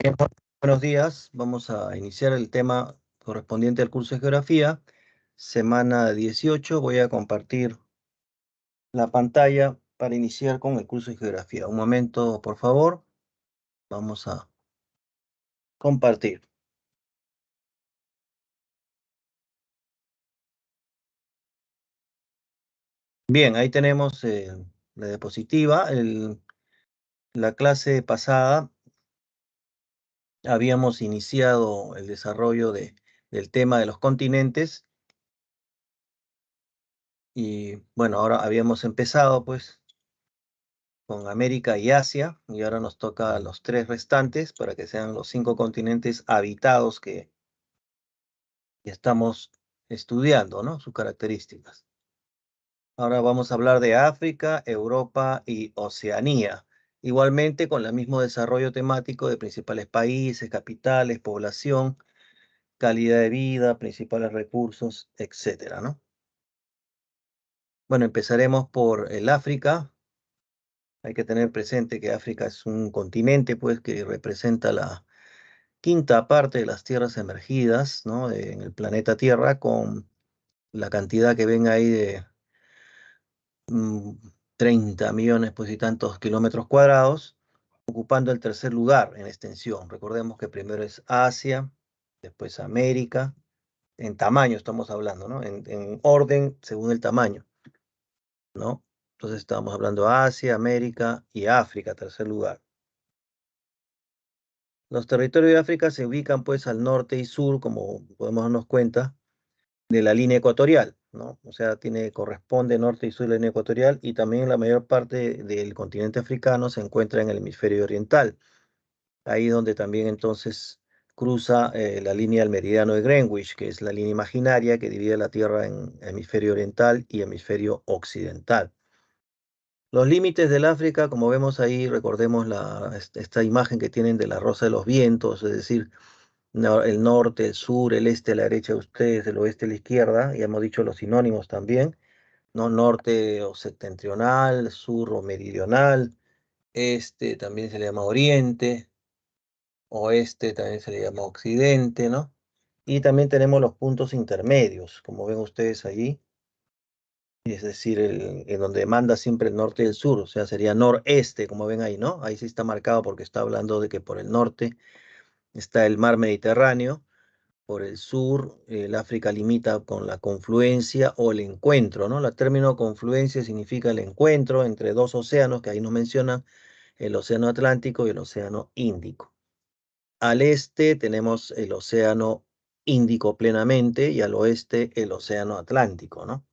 Bien, buenos días. Vamos a iniciar el tema correspondiente al curso de Geografía. Semana 18. Voy a compartir la pantalla para iniciar con el curso de Geografía. Un momento, por favor. Vamos a compartir. Bien, ahí tenemos la diapositiva. La clase pasada habíamos iniciado el desarrollo del tema de los continentes y bueno, ahora habíamos empezado pues con América y Asia, y ahora nos toca los tres restantes para que sean los 5 continentes habitados que estamos estudiando, ¿no? Sus características. Ahora vamos a hablar de África, Europa y Oceanía. Igualmente con el mismo desarrollo temático de principales países, capitales, población, calidad de vida, principales recursos, etcétera, ¿no? Bueno, empezaremos por el África. Hay que tener presente que África es un continente, pues, que representa la quinta parte de las tierras emergidas, ¿no? En el planeta Tierra, con la cantidad que ven ahí de mm, 30 millones pues, y tantos kilómetros cuadrados, ocupando el tercer lugar en extensión. Recordemos que primero es Asia, después América, en tamaño estamos hablando, ¿no? En orden según el tamaño, ¿no? Entonces estamos hablando Asia, América y África, tercer lugar. Los territorios de África se ubican pues al norte y sur, como podemos darnos cuenta, de la línea ecuatorial, ¿no? O sea, corresponde norte y sur de la línea ecuatorial, y también la mayor parte del continente africano se encuentra en el hemisferio oriental, ahí donde también entonces cruza la línea del meridiano de Greenwich, que es la línea imaginaria que divide la Tierra en hemisferio oriental y hemisferio occidental. Los límites del África, como vemos ahí, recordemos esta imagen que tienen de la Rosa de los Vientos, es decir, el norte, el sur, el este a la derecha de ustedes, el oeste a la izquierda, ya hemos dicho los sinónimos también, ¿no? Norte o septentrional, sur o meridional, este también se le llama oriente, oeste también se le llama occidente, ¿no? Y también tenemos los puntos intermedios, como ven ustedes allí, es decir, en donde manda siempre el norte y el sur, o sea, sería noreste, como ven ahí, ¿no? Ahí sí está marcado porque está hablando de que por el norte está el mar Mediterráneo. Por el sur, el África limita con la confluencia o el encuentro, ¿no? El término confluencia significa el encuentro entre dos océanos, que ahí nos mencionan, el océano Atlántico y el océano Índico. Al este tenemos el océano Índico plenamente y al oeste el océano Atlántico, ¿no?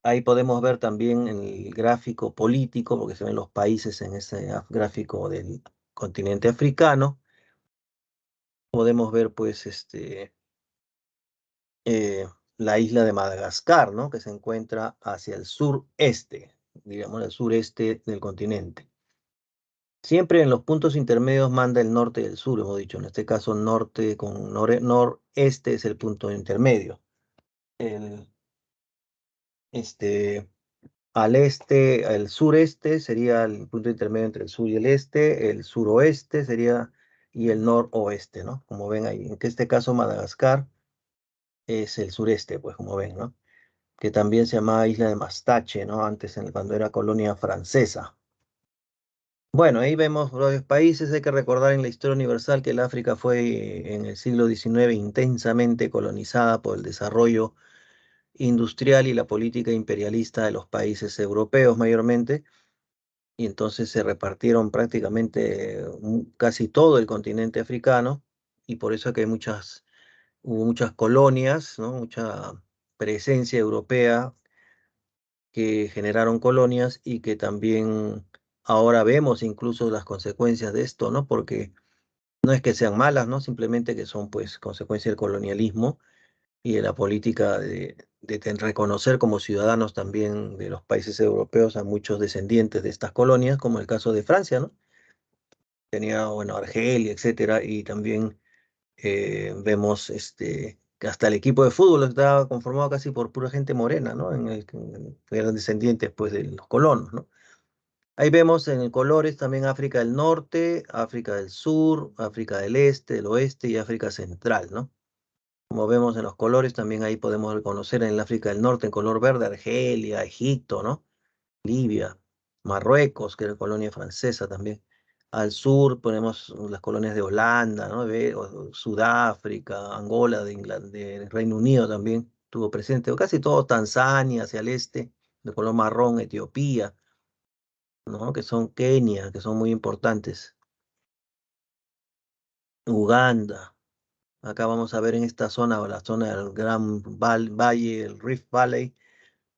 Ahí podemos ver también en el gráfico político, porque se ven los países en ese gráfico del continente africano. Podemos ver, pues, eh, la isla de Madagascar, ¿no? Que se encuentra hacia el sureste, digamos, el sureste del continente. Siempre en los puntos intermedios manda el norte y el sur, hemos dicho. En este caso, norte con noreste es el punto intermedio. El, este, Al este, el sureste sería el punto intermedio entre el sur y el suroeste sería y el noroeste, ¿no? Como ven ahí. En este caso, Madagascar es el sureste, pues como ven, ¿no? Que también se llamaba Isla de Mastache, ¿no? Antes, cuando era colonia francesa. Bueno, ahí vemos varios países. Hay que recordar en la historia universal que el África fue en el siglo XIX intensamente colonizada por el desarrollo industrial y la política imperialista de los países europeos mayormente, y entonces se repartieron prácticamente casi todo el continente africano, y por eso que hubo muchas colonias, ¿no? Mucha presencia europea que generaron colonias y que también ahora vemos incluso las consecuencias de esto, ¿no? Porque no es que sean malas, ¿no? Simplemente que son pues consecuencia del colonialismo y de la política de reconocer como ciudadanos también de los países europeos a muchos descendientes de estas colonias, como el caso de Francia, ¿no? Tenía, bueno, Argelia, etcétera, y también vemos que hasta el equipo de fútbol estaba conformado casi por pura gente morena, ¿no? Que eran descendientes pues de los colonos, ¿no? Ahí vemos en colores también África del Norte, África del Sur, África del Este, del Oeste y África Central, ¿no? Como vemos en los colores, también ahí podemos reconocer en el África del Norte en color verde, Argelia, Egipto, ¿no? Libia, Marruecos, que era colonia francesa también. Al sur ponemos las colonias de Holanda, ¿no? Sudáfrica, Angola, de Reino Unido también tuvo presente, o casi todo Tanzania hacia el este, de color marrón, Etiopía, ¿no? Que son Kenia, que son muy importantes. Uganda. Acá vamos a ver en esta zona, o la zona del Gran Valle, el Rift Valley,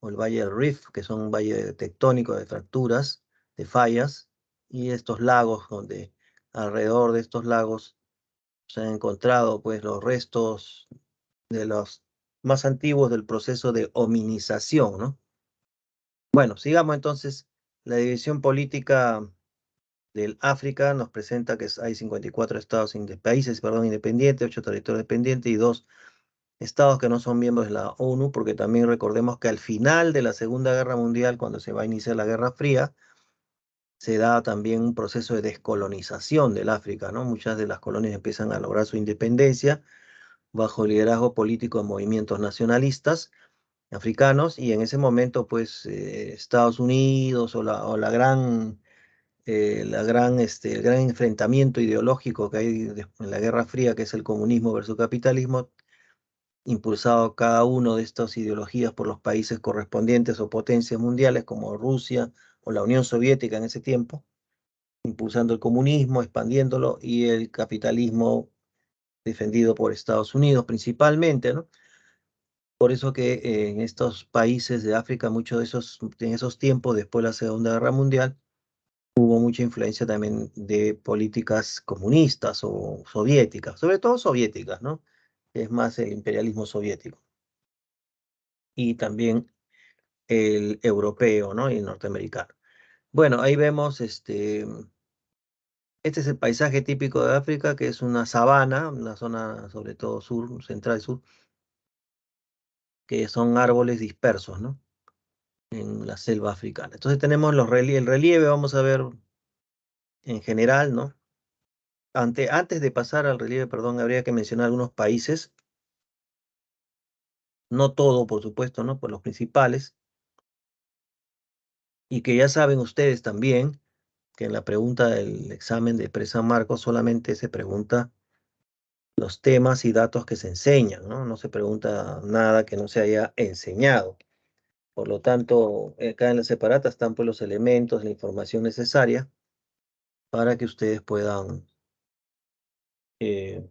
o el Valle del Rift, que son un valle tectónico de fracturas, de fallas, y estos lagos, donde alrededor de estos lagos se han encontrado pues los restos de los más antiguos del proceso de hominización, ¿no? Bueno, sigamos entonces. La división política del África nos presenta que hay 54 países, perdón, independientes, 8 territorios dependientes y 2 estados que no son miembros de la ONU, porque también recordemos que al final de la Segunda Guerra Mundial, cuando se va a iniciar la Guerra Fría, se da también un proceso de descolonización del África, ¿no? Muchas de las colonias empiezan a lograr su independencia bajo el liderazgo político de movimientos nacionalistas africanos, y en ese momento, pues, Estados Unidos el gran enfrentamiento ideológico que hay en la Guerra Fría, que es el comunismo versus capitalismo, impulsado cada uno de estas ideologías por los países correspondientes o potencias mundiales como Rusia o la Unión Soviética en ese tiempo, impulsando el comunismo, expandiéndolo, y el capitalismo defendido por Estados Unidos principalmente, ¿no? Por eso que en estos países de África, muchos de en esos tiempos, después de la Segunda Guerra Mundial, hubo mucha influencia también de políticas comunistas o soviéticas, sobre todo soviéticas, ¿no? Es más el imperialismo soviético. Y también el europeo, ¿no? Y el norteamericano. Bueno, ahí vemos, este es el paisaje típico de África, que es una sabana, una zona sobre todo sur, central sur, que son árboles dispersos, ¿no? En la selva africana. Entonces tenemos el relieve, vamos a ver en general, ¿no? Antes de pasar al relieve, perdón, habría que mencionar algunos países, no todo, por supuesto, ¿no? Por los principales, y que ya saben ustedes también que en la pregunta del examen de Presa Marcos solamente se pregunta los temas y datos que se enseñan, ¿no? No se pregunta nada que no se haya enseñado. Por lo tanto, acá en la separata están pues los elementos, la información necesaria para que ustedes puedan eh,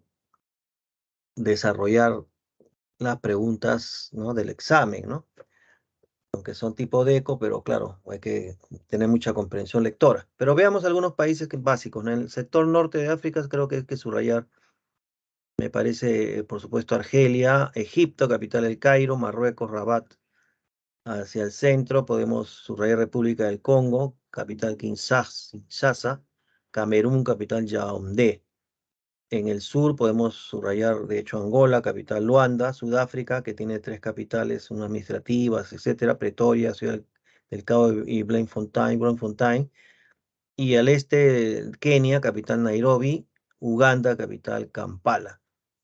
desarrollar las preguntas, ¿no? Del examen, ¿no? Aunque son tipo DECO, pero claro, hay que tener mucha comprensión lectora. Pero veamos algunos países básicos, ¿no? En el sector norte de África creo que hay que subrayar, me parece, por supuesto, Argelia, Egipto, capital El Cairo, Marruecos, Rabat. Hacia el centro podemos subrayar República del Congo, capital Kinshasa, Camerún, capital Yaoundé. En el sur podemos subrayar, de hecho, Angola, capital Luanda, Sudáfrica, que tiene 3 capitales, unas administrativas, etcétera, Pretoria, Ciudad del Cabo y Bloemfontein. Y al este, Kenia, capital Nairobi, Uganda, capital Kampala.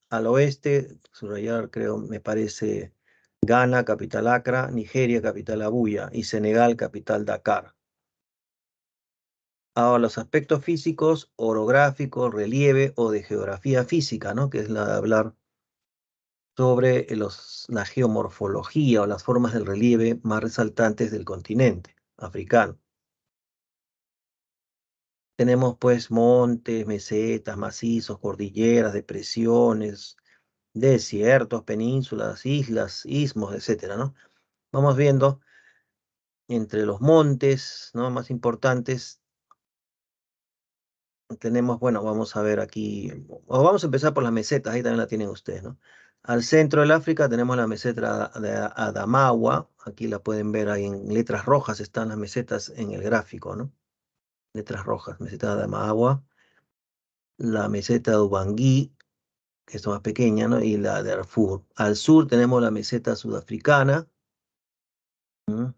Al oeste, subrayar, creo, me parece, Ghana, capital Accra, Nigeria, capital Abuya, y Senegal, capital Dakar. Ahora, los aspectos físicos, orográficos, relieve o de geografía física, ¿no? Que es la de hablar sobre la geomorfología o las formas del relieve más resaltantes del continente africano. Tenemos pues montes, mesetas, macizos, cordilleras, depresiones, desiertos, penínsulas, islas, istmos, etcétera, ¿no? Vamos viendo entre los montes, ¿no? Más importantes. Tenemos, bueno, vamos a ver aquí, o vamos a empezar por las mesetas, ahí también la tienen ustedes, ¿no? Al centro del África tenemos la meseta de Adamawa, aquí la pueden ver ahí en letras rojas, están las mesetas en el gráfico, ¿no? Letras rojas, meseta de Adamawa, la meseta de Ubangui, que es más pequeña, ¿no? Y la de Darfur. Al sur tenemos la meseta sudafricana. ¿Mm?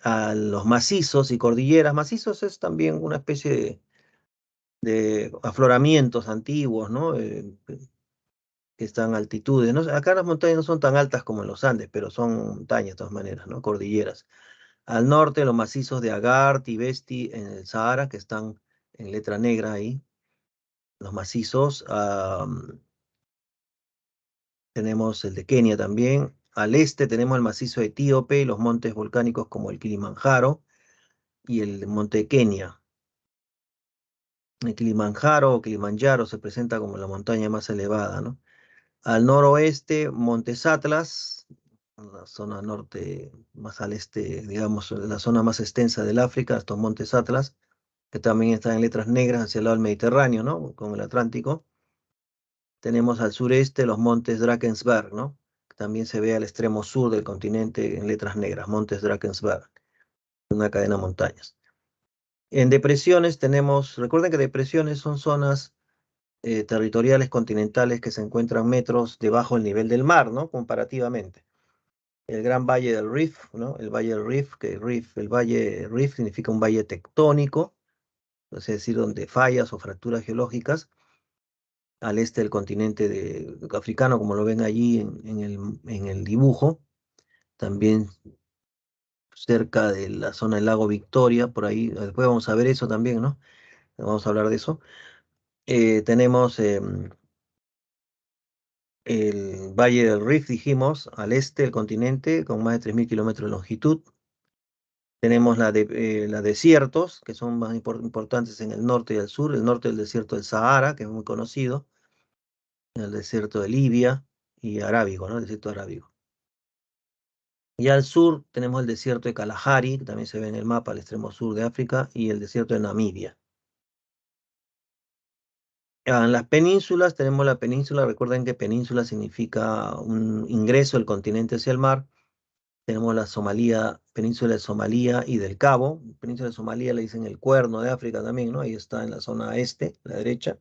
a los macizos y cordilleras. Macizos es también una especie de afloramientos antiguos, ¿no? Que están a altitudes, ¿no? Acá las montañas no son tan altas como en los Andes, pero son montañas de todas maneras, ¿no? Cordilleras. Al norte, los macizos de Agar, Tibesti, en el Sahara, que están en letra negra ahí. Los macizos. Tenemos el de Kenia también. Al este tenemos el macizo etíope y los montes volcánicos como el Kilimanjaro y el monte Kenia. El Kilimanjaro o Kilimanjaro se presenta como la montaña más elevada, ¿no? Al noroeste, Montes Atlas, la zona norte, más al este, digamos, la zona más extensa del África, estos Montes Atlas, que también están en letras negras hacia el lado del Mediterráneo, ¿no? Con el Atlántico. Tenemos al sureste los montes Drakensberg, ¿no? También se ve al extremo sur del continente en letras negras, Montes Drakensberg, una cadena de montañas. En depresiones tenemos, recuerden que depresiones son zonas territoriales continentales que se encuentran metros debajo del nivel del mar, ¿no? Comparativamente. El Gran Valle del Rift, ¿no? El Valle del Rift, el Valle Rift significa un valle tectónico, es decir, donde fallas o fracturas geológicas al este del continente africano, como lo ven allí en el dibujo, también cerca de la zona del lago Victoria, por ahí, después vamos a ver eso también, ¿no? Vamos a hablar de eso. Tenemos el Valle del Rift, dijimos, al este del continente, con más de 3.000 kilómetros de longitud. Tenemos la desiertos, que son más importantes en el norte y el sur. El norte del desierto del Sahara, que es muy conocido. El desierto de Libia y Arábigo, ¿no? El desierto arábigo. Y al sur tenemos el desierto de Kalahari, que también se ve en el mapa al extremo sur de África, y el desierto de Namibia. En las penínsulas tenemos la península, recuerden que península significa un ingreso del continente hacia el mar. Tenemos la Somalía, península de Somalía y del Cabo. Península de Somalía le dicen el Cuerno de África también, ¿no? Ahí está en la zona este, la derecha.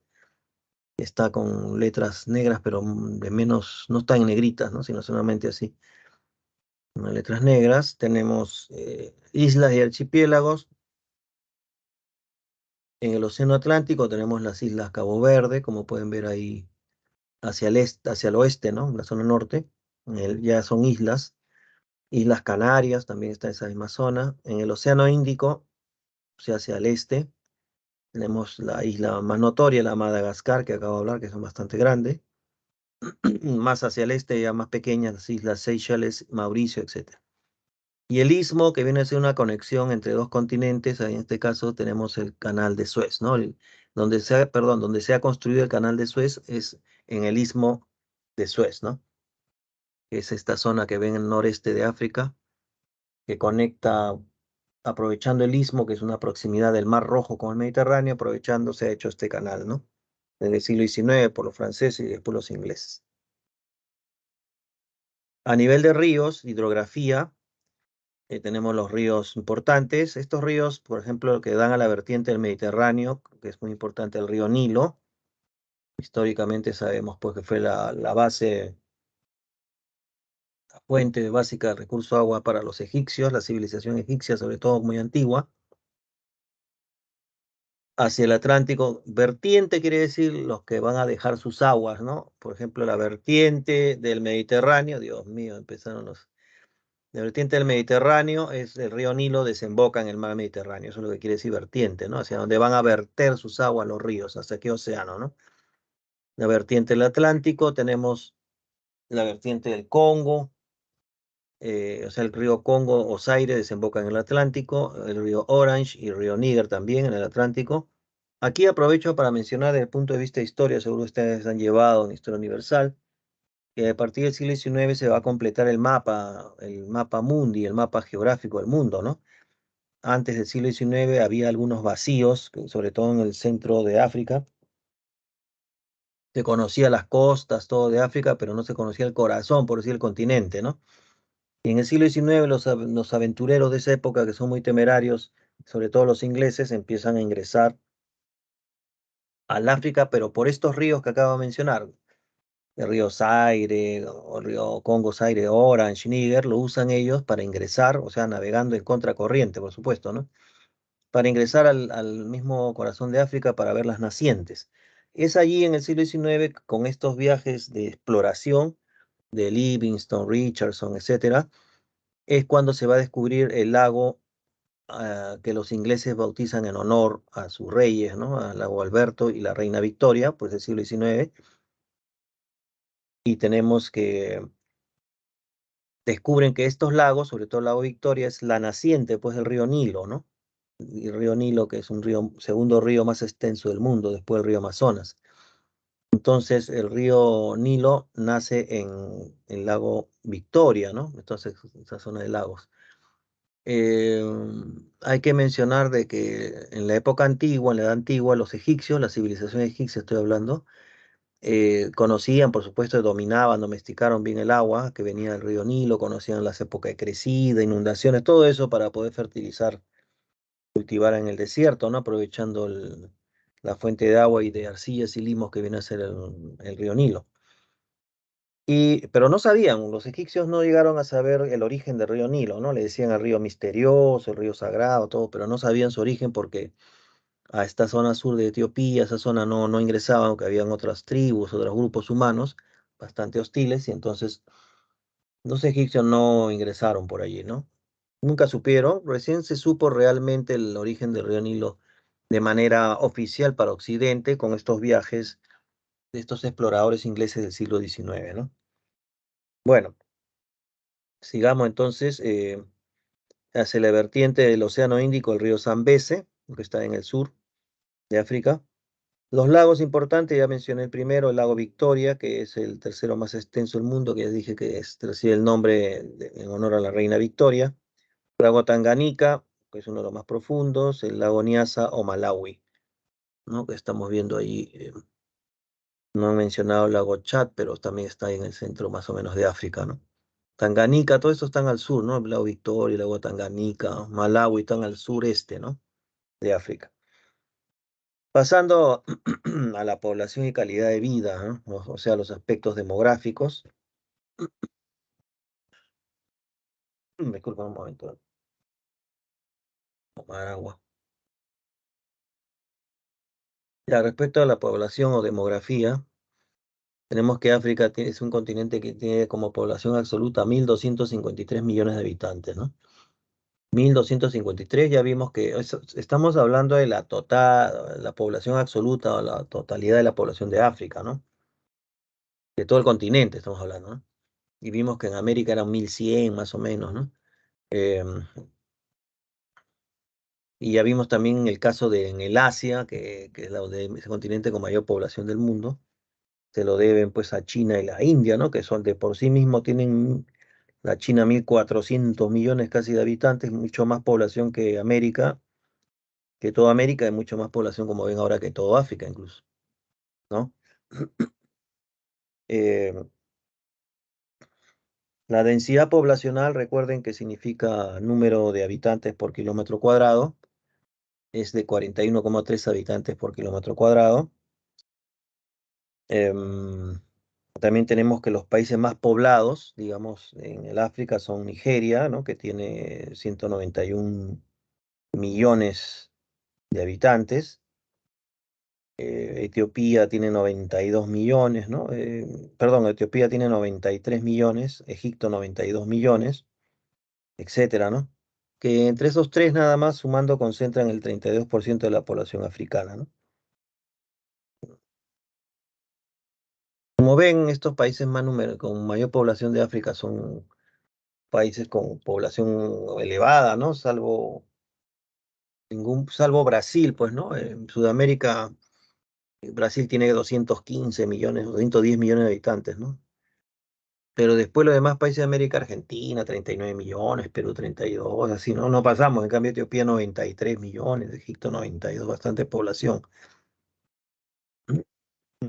Está con letras negras, pero de menos, no están en negritas, ¿no? Sino solamente así. Unas letras negras. Tenemos islas y archipiélagos. En el Océano Atlántico tenemos las islas Cabo Verde, como pueden ver ahí hacia el este, hacia el oeste, ¿no? En la zona norte. Ya son islas. Islas Canarias también está en esa misma zona. En el Océano Índico, o sea, hacia el este, tenemos la isla más notoria, la Madagascar, que acabo de hablar, que son bastante grandes. Más hacia el este, ya más pequeñas, las islas Seychelles, Mauricio, etc. Y el istmo, que viene a ser una conexión entre dos continentes, en este caso tenemos el canal de Suez, ¿no? Donde se ha construido el canal de Suez es en el istmo de Suez, ¿no? Que es esta zona que ven en el noreste de África, que conecta, aprovechando el istmo, que es una proximidad del Mar Rojo con el Mediterráneo, aprovechando se ha hecho este canal, ¿no? Desde el siglo XIX por los franceses y después los ingleses. A nivel de ríos, hidrografía, tenemos los ríos importantes. Estos ríos, por ejemplo, que dan a la vertiente del Mediterráneo, que es muy importante, el río Nilo. Históricamente sabemos pues, que fue la base, la fuente básica de recurso agua para los egipcios, la civilización egipcia, sobre todo muy antigua. Hacia el Atlántico, vertiente quiere decir los que van a dejar sus aguas, ¿no? Por ejemplo, la vertiente del Mediterráneo, Dios mío, empezaron los... La vertiente del Mediterráneo es el río Nilo, desemboca en el mar Mediterráneo, eso es lo que quiere decir vertiente, ¿no? Hacia donde van a verter sus aguas los ríos, hasta qué océano, ¿no? La vertiente del Atlántico, tenemos la vertiente del Congo, o sea, el río Congo o Zaire desemboca en el Atlántico, el río Orange y el río Níger también en el Atlántico. Aquí aprovecho para mencionar desde el punto de vista de historia, seguro ustedes han llevado en Historia Universal, que a partir del siglo XIX se va a completar el mapa mundi, el mapa geográfico del mundo, ¿no? Antes del siglo XIX había algunos vacíos, sobre todo en el centro de África. Se conocía las costas, todo de África, pero no se conocía el corazón, por decir el continente, ¿no? Y en el siglo XIX los aventureros de esa época, que son muy temerarios, sobre todo los ingleses, empiezan a ingresar al África, pero por estos ríos que acabo de mencionar. el río Zaire o el río Congo, Zaire, Orange, Níger, lo usan ellos para ingresar, o sea, navegando en contracorriente, por supuesto, ¿no? Para ingresar al mismo corazón de África para ver las nacientes. Es allí en el siglo XIX, con estos viajes de exploración de Livingstone, Richardson, etcétera, es cuando se va a descubrir el lago que los ingleses bautizan en honor a sus reyes, ¿no? Al lago Alberto y la reina Victoria, pues del siglo XIX, y tenemos que descubren que estos lagos, sobre todo el lago Victoria, es la naciente, pues, del río Nilo, ¿no? Y el río Nilo, que es un río, segundo río más extenso del mundo, después del río Amazonas. Entonces, el río Nilo nace en el lago Victoria, ¿no? Entonces, esa zona de lagos. Eh, Hay que mencionar de que en la época antigua, en la edad antigua, los egipcios, la civilización egipcia estoy hablando, conocían, por supuesto, dominaban, domesticaron bien el agua que venía del río Nilo, conocían las épocas de crecida, inundaciones, todo eso para poder fertilizar, cultivar en el desierto, ¿no? Aprovechando la fuente de agua y de arcillas y limos que viene a ser el río Nilo. Pero no sabían, los egipcios no llegaron a saber el origen del río Nilo, ¿no? Le decían el río misterioso, el río sagrado, todo, pero no sabían su origen porque a esta zona sur de Etiopía, esa zona no ingresaban, aunque habían otras tribus, otros grupos humanos bastante hostiles, y entonces los egipcios no ingresaron por allí, ¿no? Nunca supieron, recién se supo realmente el origen del río Nilo de manera oficial para Occidente con estos viajes de estos exploradores ingleses del siglo XIX, ¿no? Bueno, sigamos entonces hacia la vertiente del Océano Índico, el río Zambeze, que está en el sur de África. Los lagos importantes, ya mencioné el primero, el lago Victoria, que es el tercero más extenso del mundo, que ya dije que recibe el nombre en honor a la reina Victoria. El lago Tanganica, que es uno de los más profundos, el lago Nyasa o Malawi, ¿no? Que estamos viendo ahí. No he mencionado el lago Chad, pero también está ahí en el centro más o menos de África, ¿no? Tanganica, todo esto están al sur, ¿no? El lago Victoria, el lago Tanganica, Malawi están al sureste, ¿no? De África. Pasando a la población y calidad de vida, ¿no? O sea, los aspectos demográficos. Disculpa un momento, tomar agua. Ya, respecto a la población o demografía, tenemos que África es un continente que tiene como población absoluta 1.253 millones de habitantes, ¿no? 1.253, ya vimos que estamos hablando de la total, la población absoluta o la totalidad de la población de África, ¿no? De todo el continente estamos hablando, ¿no? Y vimos que en América eran 1.100 más o menos, ¿no? Em, y ya vimos también el caso de en el Asia, que es ese continente con mayor población del mundo, se lo deben pues a China y la India, ¿no? Que son de por sí mismo tienen la China 1.400 millones casi de habitantes, mucho más población que toda América, y mucho más población como ven ahora que todo África incluso, ¿no? Eh, la densidad poblacional, recuerden que significa número de habitantes por kilómetro cuadrado, es de 41,3 habitantes por kilómetro cuadrado. Em, También tenemos que los países más poblados, digamos, en el África son Nigeria, ¿no? Que tiene 191 millones de habitantes. Etiopía tiene 92 millones, ¿no? Perdón, Etiopía tiene 93 millones, Egipto 92 millones, etcétera, ¿no? Que entre esos tres nada más sumando concentran el 32% de la población africana, ¿no? Como ven, estos países con mayor población de África son países con población elevada, ¿no? Salvo Brasil, pues, ¿no? En Sudamérica, Brasil tiene 215 millones, 210 millones de habitantes, ¿no? Pero después los demás países de América, Argentina, 39 millones, Perú 32, así, ¿no? No pasamos. En cambio, Etiopía 93 millones, Egipto 92, bastante población.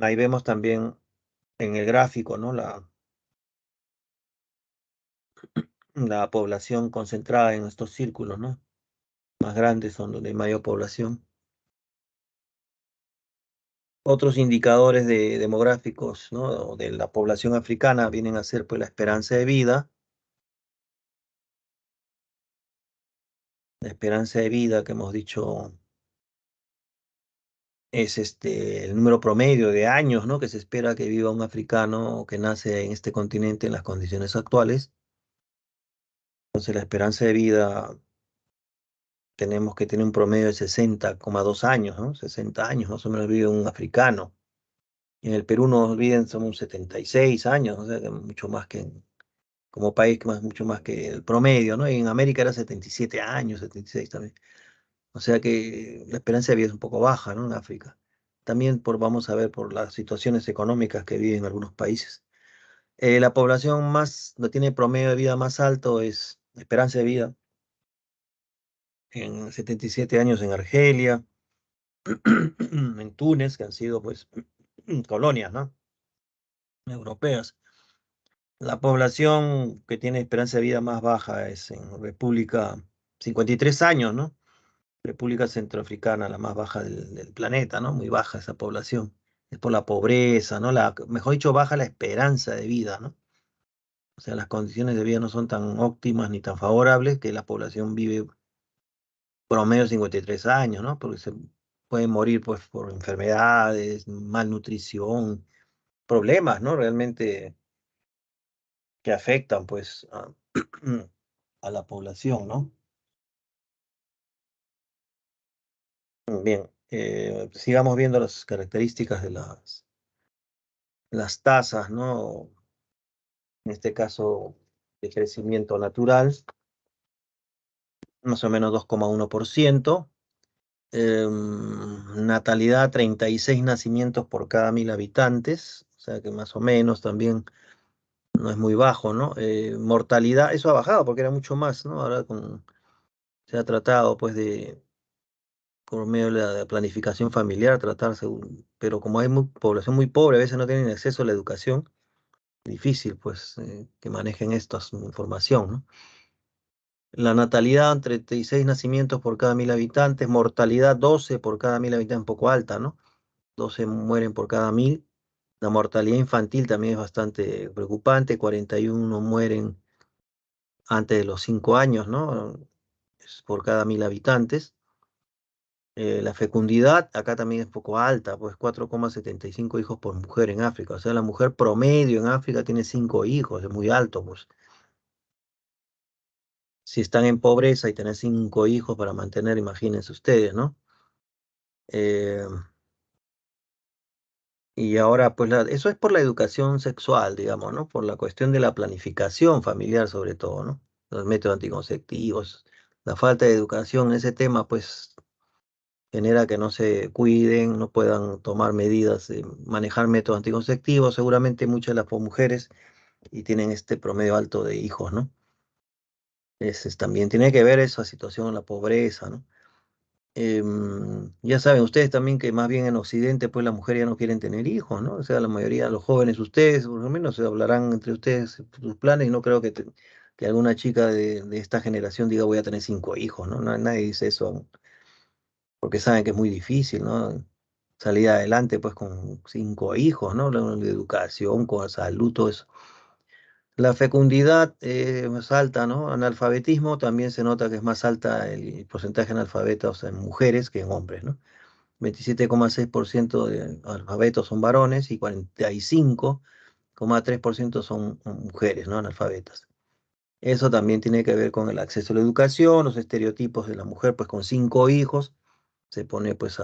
Ahí vemos también en el gráfico, ¿no? La población concentrada en estos círculos, ¿no? Más grandes son donde hay mayor población. Otros indicadores demográficos, ¿no? De la población africana vienen a ser pues la esperanza de vida. La esperanza de vida que hemos dicho es el número promedio de años, ¿no? Que se espera que viva un africano que nace en este continente en las condiciones actuales. Entonces la esperanza de vida tenemos que tener un promedio de 60,2 años, ¿no? 60 años más o menos vive un africano. En el Perú nos viven, somos 76 años, o sea, que mucho más como país, mucho más que el promedio, ¿no? Y en América era 77 años, 76 también. O sea que la esperanza de vida es un poco baja, ¿no? En África. También vamos a ver por las situaciones económicas que viven algunos países. La población no tiene promedio de vida más alto es esperanza de vida en 77 años en Argelia, en Túnez, que han sido pues colonias, ¿no? Europeas. La población que tiene esperanza de vida más baja es en República, 53 años, ¿no? República Centroafricana, la más baja del planeta, ¿no? Muy baja esa población. Es por la pobreza, ¿no? Mejor dicho, baja la esperanza de vida, ¿no? O sea, las condiciones de vida no son tan óptimas ni tan favorables que la población vive promedio 53 años, ¿no? Porque se pueden morir pues por enfermedades, malnutrición, problemas, ¿no? Realmente que afectan pues a la población, ¿no? Bien, sigamos viendo las características de las tasas, ¿no? En este caso, de crecimiento natural, más o menos 2,1%. Natalidad, 36 nacimientos por cada 1.000 habitantes, o sea que más o menos también no es muy bajo, ¿no? Mortalidad, eso ha bajado porque era mucho más, ¿no? Ahora se ha tratado, pues, por medio de la planificación familiar, tratarse, pero como hay población muy pobre, a veces no tienen acceso a la educación, difícil, pues, que manejen esta información, ¿no? La natalidad, 36 nacimientos por cada 1.000 habitantes, mortalidad 12 por cada 1.000 habitantes, un poco alta, ¿no? 12 mueren por cada 1.000. La mortalidad infantil también es bastante preocupante, 41 mueren antes de los 5 años, ¿no? Es por cada 1.000 habitantes. La fecundidad acá también es poco alta, pues 4,75 hijos por mujer en África. O sea, la mujer promedio en África tiene 5 hijos, es muy alto, pues. Si están en pobreza y tienen 5 hijos para mantener, imagínense ustedes, ¿no? Eh, y ahora, pues eso es por la educación sexual, digamos, ¿no? Por la cuestión de la planificación familiar, sobre todo, ¿no? Los métodos anticonceptivos, la falta de educación en ese tema, pues genera que no se cuiden, no puedan tomar medidas, manejar métodos anticonceptivos, seguramente muchas de las mujeres y tienen este promedio alto de hijos, ¿no? También tiene que ver esa situación, la pobreza, ¿no? Ya saben ustedes también que más bien en Occidente, pues las mujeres ya no quieren tener hijos, ¿no? O sea, la mayoría de los jóvenes, ustedes, por lo menos, se hablarán entre ustedes sus planes y no creo que alguna chica de esta generación diga voy a tener 5 hijos, ¿no? Nadie dice eso porque saben que es muy difícil, ¿no? Salir adelante, pues, con 5 hijos, ¿no? La educación, con salud, todo eso. La fecundidad es alta, ¿no? Analfabetismo también se nota que es más alta el porcentaje de analfabetos en mujeres que en hombres, ¿no? 27,6% de alfabetos son varones y 45,3% son mujeres, ¿no? Analfabetas. Eso también tiene que ver con el acceso a la educación, los estereotipos de la mujer, pues con 5 hijos, se pone pues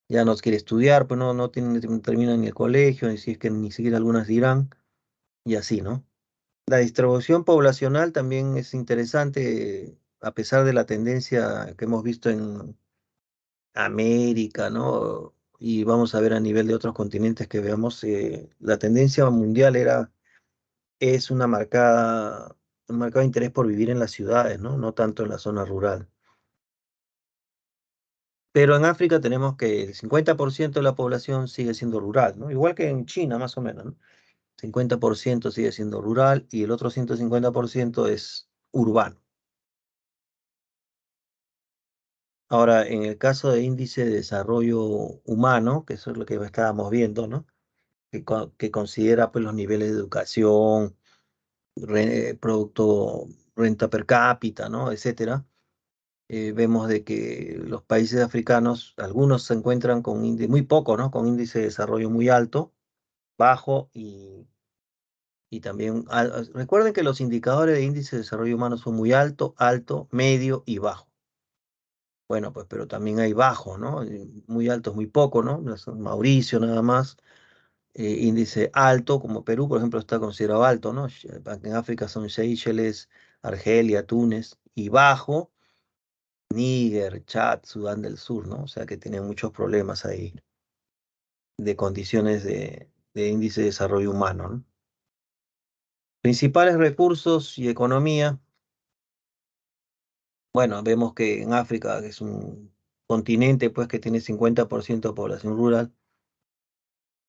ya no quiere estudiar, pues no terminan ni el colegio, ni si es que ni siquiera algunas dirán, y así, ¿no? La distribución poblacional también es interesante, a pesar de la tendencia que hemos visto en América, ¿no? Y vamos a ver a nivel de otros continentes que veamos, la tendencia mundial es un marcado interés por vivir en las ciudades, ¿no? No tanto en la zona rural. Pero en África tenemos que el 50% de la población sigue siendo rural, ¿no? Igual que en China, más o menos, ¿no? 50% sigue siendo rural y el otro 150% es urbano. Ahora, en el caso de índice de desarrollo humano, que eso es lo que estábamos viendo, ¿no? Que considera pues los niveles de educación, producto, renta per cápita, ¿no? Etcétera. Vemos de que los países africanos, algunos se encuentran con índice, muy poco, ¿no? Con índice de desarrollo muy alto, bajo y también, recuerden que los indicadores de índice de desarrollo humano son muy alto, alto, medio y bajo. Bueno, pues, pero también hay bajo, ¿no? Muy alto es muy poco, ¿no? Mauricio nada más. Índice alto, como Perú, por ejemplo, está considerado alto, ¿no? En África son Seychelles, Argelia, Túnez, y bajo, Níger, Chad, Sudán del Sur, ¿no? O sea que tienen muchos problemas ahí de condiciones de índice de desarrollo humano, ¿no? Principales recursos y economía. Bueno, vemos que en África, que es un continente, pues, que tiene 50% de población rural,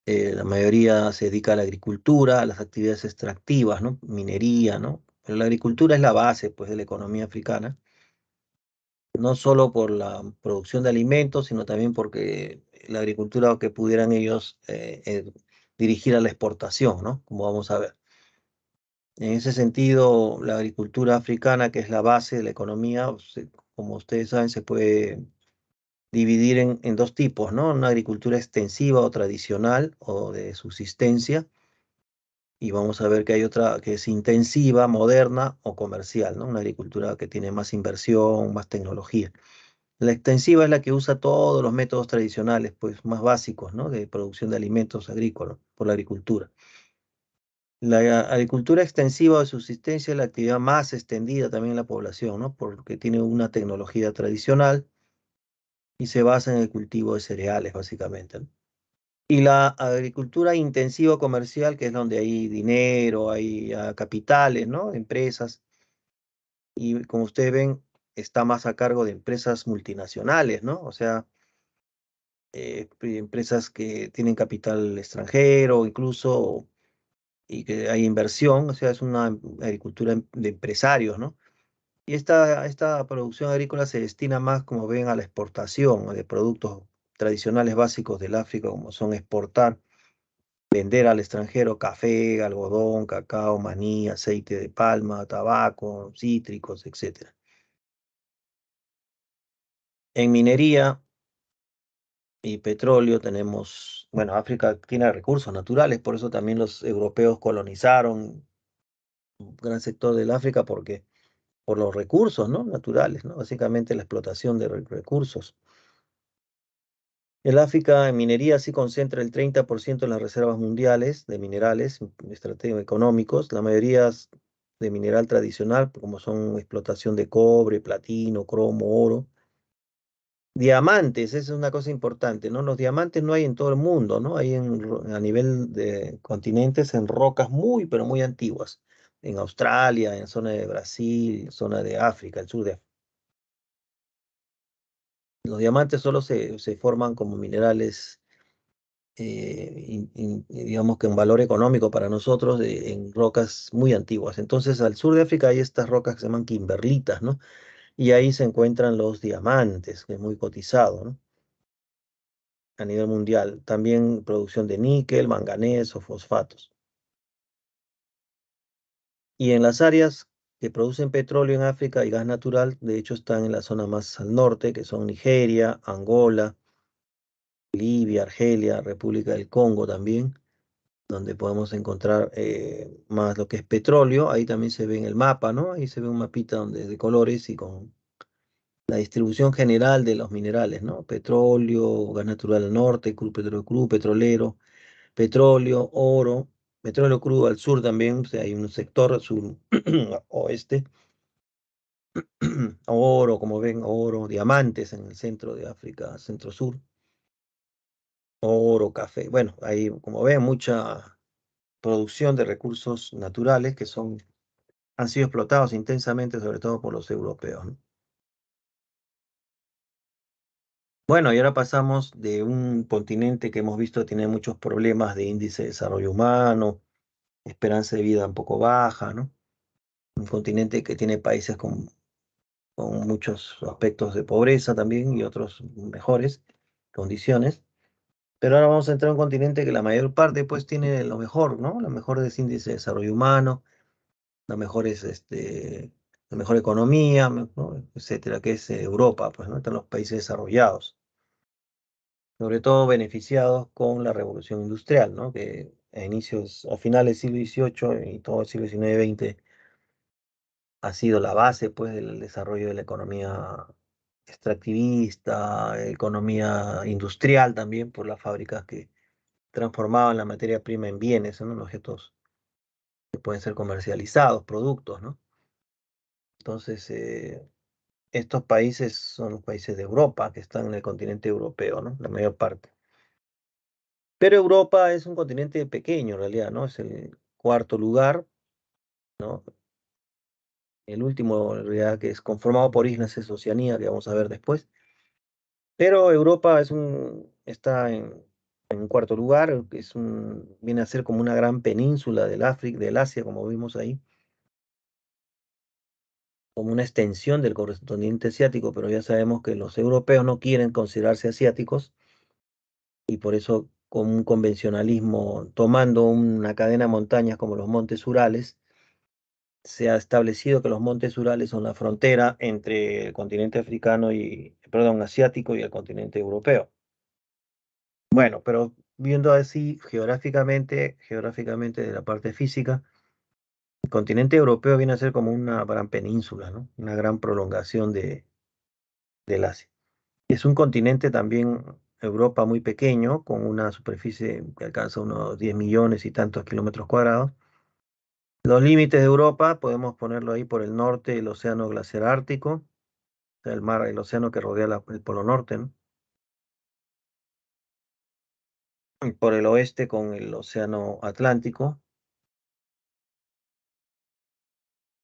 la mayoría se dedica a la agricultura, a las actividades extractivas, ¿no? Minería, ¿no? Pero la agricultura es la base, pues, de la economía africana, no solo por la producción de alimentos, sino también porque la agricultura que pudieran ellos dirigir a la exportación, ¿no? Como vamos a ver. En ese sentido, la agricultura africana, que es la base de la economía, como ustedes saben, se puede dividir en dos tipos, ¿no? Una agricultura extensiva o tradicional o de subsistencia, y vamos a ver que hay otra que es intensiva, moderna o comercial, ¿no? Una agricultura que tiene más inversión, más tecnología. La extensiva es la que usa todos los métodos tradicionales, pues más básicos, ¿no? De producción de alimentos agrícolas por la agricultura. La agricultura extensiva o de subsistencia es la actividad más extendida también en la población, ¿no? Porque tiene una tecnología tradicional y se basa en el cultivo de cereales, básicamente, ¿no? Y la agricultura intensiva comercial, que es donde hay dinero, hay capitales, ¿no? Empresas, y como ustedes ven, está más a cargo de empresas multinacionales, ¿no? O sea, empresas que tienen capital extranjero, incluso, y que hay inversión, o sea, es una agricultura de empresarios, ¿no? Y esta producción agrícola se destina más, como ven, a la exportación de productos tradicionales básicos del África, como son exportar, vender al extranjero café, algodón, cacao, maní, aceite de palma, tabaco, cítricos, etcétera. En minería y petróleo tenemos, bueno, África tiene recursos naturales, por eso también los europeos colonizaron un gran sector del África, porque por los recursos, ¿no? Naturales, ¿no? Básicamente la explotación de recursos. El África en minería sí concentra el 30% de las reservas mundiales de minerales estratégicos económicos, la mayoría es de mineral tradicional, como son explotación de cobre, platino, cromo, oro. Diamantes, esa es una cosa importante, ¿no? Los diamantes no hay en todo el mundo, ¿no? Hay a nivel de continentes en rocas muy, pero muy antiguas. En Australia, en zona de Brasil, zona de África, el sur de África. Los diamantes solo se forman como minerales digamos que un valor económico para nosotros en rocas muy antiguas. Entonces, al sur de África hay estas rocas que se llaman kimberlitas, ¿no? Y ahí se encuentran los diamantes, que es muy cotizado, ¿no? A nivel mundial. También producción de níquel, manganeso, fosfatos. Y en las áreas que producen petróleo en África y gas natural, de hecho, están en la zona más al norte, que son Nigeria, Angola, Libia, Argelia, República del Congo también, donde podemos encontrar más lo que es petróleo. Ahí también se ve en el mapa, ¿no? Ahí se ve un mapita donde, de colores y con la distribución general de los minerales, ¿no? Petróleo, gas natural al norte, petróleo crudo, petrolero, petróleo, oro, petróleo crudo al sur también, o sea, hay un sector sur oeste, oro, como ven, oro, diamantes en el centro de África, centro sur, oro, café. Bueno, ahí, como ven, mucha producción de recursos naturales que han sido explotados intensamente, sobre todo por los europeos, ¿no? Bueno, y ahora pasamos de un continente que hemos visto tiene muchos problemas de índice de desarrollo humano, esperanza de vida un poco baja, ¿no? Un continente que tiene países con con muchos aspectos de pobreza también y otros mejores condiciones. Pero ahora vamos a entrar a un continente que la mayor parte pues tiene lo mejor, ¿no? Los mejores índices de desarrollo humano, las mejores, la mejor economía, ¿no? Etcétera, que es Europa, pues, ¿no? Están los países desarrollados, sobre todo beneficiados con la revolución industrial, ¿no? Que a finales del siglo XVIII y todo el siglo XIX-XX ha sido la base, pues, del desarrollo de la economía extractivista, economía industrial también, por las fábricas que transformaban la materia prima en bienes, ¿no? En objetos que pueden ser comercializados, productos, ¿no? Entonces, estos países son los países de Europa, que están en el continente europeo, ¿no? La mayor parte. Pero Europa es un continente pequeño, en realidad, ¿no? Es el cuarto lugar, ¿no? El último, en realidad, que es conformado por islas, es Oceanía, que vamos a ver después. Pero Europa está en un cuarto lugar, viene a ser como una gran península del África, del Asia, como vimos ahí, como una extensión del continente asiático, pero ya sabemos que los europeos no quieren considerarse asiáticos y por eso con un convencionalismo, tomando una cadena de montañas como los Montes Urales, se ha establecido que los Montes Urales son la frontera entre el continente perdón, asiático y el continente europeo. Bueno, pero viendo así geográficamente de la parte física, el continente europeo viene a ser como una gran península, ¿no? Una gran prolongación del Asia. Es un continente también, Europa, muy pequeño, con una superficie que alcanza unos 10 millones y tantos kilómetros cuadrados. Los límites de Europa podemos ponerlo ahí por el norte, el océano glaciar ártico, o sea, el océano que rodea el polo norte, ¿no? Y por el oeste con el océano Atlántico,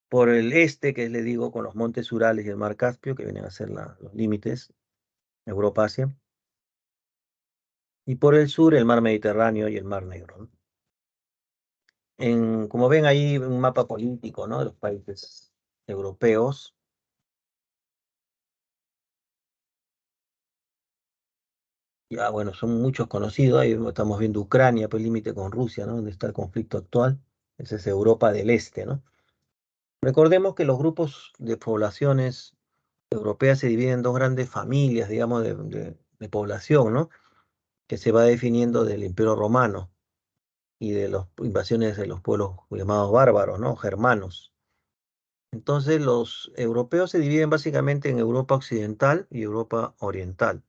por el este, que le digo, con los montes Urales y el mar Caspio, que vienen a ser los límites, Europa-Asia, y por el sur el mar Mediterráneo y el mar Negro, ¿no? Como ven ahí un mapa político, ¿no? De los países europeos. Ya, bueno, son muchos conocidos. Ahí estamos viendo Ucrania, pues límite con Rusia, ¿no? Donde está el conflicto actual. Esa es Europa del Este, ¿no? Recordemos que los grupos de poblaciones europeas se dividen en dos grandes familias, digamos, de población, ¿no? Que se va definiendo del Imperio Romano y de las invasiones de los pueblos llamados bárbaros, ¿no? Germanos. Entonces, los europeos se dividen básicamente en Europa Occidental y Europa Oriental.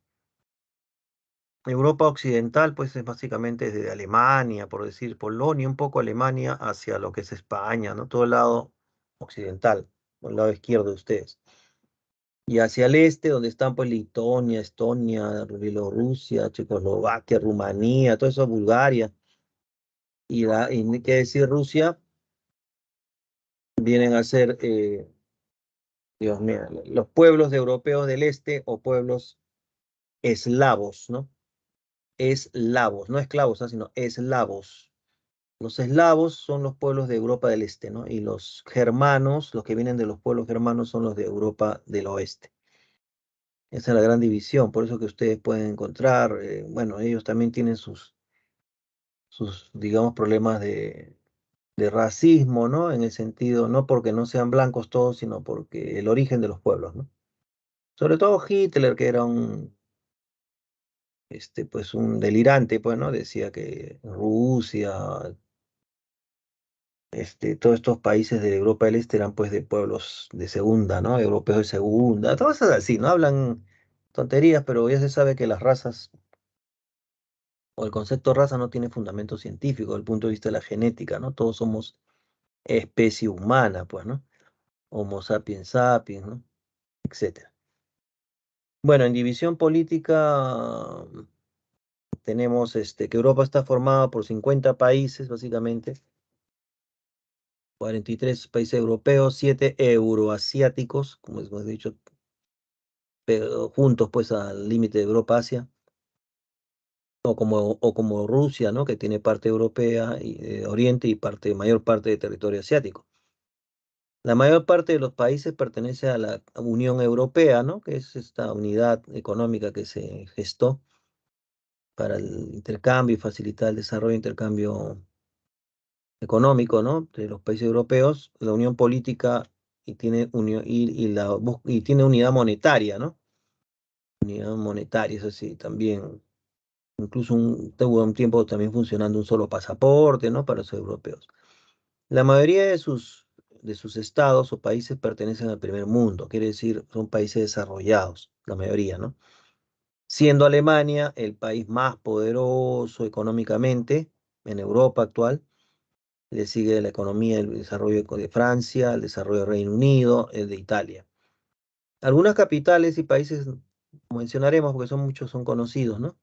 Europa Occidental, pues es básicamente desde Alemania, por decir Polonia, un poco Alemania hacia lo que es España, ¿no? Todo el lado occidental, por el lado izquierdo de ustedes. Y hacia el este, donde están pues Lituania, Estonia, Bielorrusia, Checoslovaquia, Rumanía, todo eso, Bulgaria, y ni qué decir Rusia, vienen a ser, Dios mío, los pueblos europeos del este o pueblos eslavos, ¿no? Eslavos, no esclavos, sino eslavos. Los eslavos son los pueblos de Europa del Este, ¿no? Y los germanos, los que vienen de los pueblos germanos, son los de Europa del Oeste. Esa es la gran división, por eso que ustedes pueden encontrar, bueno, ellos también tienen digamos, problemas de racismo, ¿no? En el sentido, no porque no sean blancos todos, sino porque el origen de los pueblos, ¿no? Sobre todo Hitler, que era pues un delirante, pues, ¿no? Decía que Rusia, todos estos países de Europa del Este eran pues de pueblos de segunda, ¿no? Europeos de segunda, todas esas así, ¿no? Hablan tonterías, pero ya se sabe que las razas o el concepto raza no tiene fundamento científico desde el punto de vista de la genética, ¿no? Todos somos especie humana, pues, ¿no? Homo sapiens sapiens, ¿no? Etcétera. Bueno, en división política tenemos que Europa está formada por 50 países, básicamente, 43 países europeos, 7 euroasiáticos, como hemos dicho, pero juntos pues al límite de Europa-Asia, o como Rusia, ¿no? Que tiene parte europea y Oriente y mayor parte de territorio asiático. La mayor parte de los países pertenece a la Unión Europea, ¿no? Que es esta unidad económica que se gestó para el intercambio y facilitar el desarrollo de intercambio económico, ¿no? De los países europeos, la unión política y tiene, y tiene unidad monetaria, ¿no? Unidad monetaria, eso sí, también. Incluso tuvo un tiempo también funcionando un solo pasaporte, ¿no? Para los europeos. La mayoría de sus estados o países pertenecen al primer mundo, quiere decir, son países desarrollados, la mayoría, ¿no? Siendo Alemania el país más poderoso económicamente en Europa actual, le sigue la economía, el desarrollo de Francia, el desarrollo del Reino Unido, el de Italia. Algunas capitales y países mencionaremos porque son muchos, son conocidos, ¿no?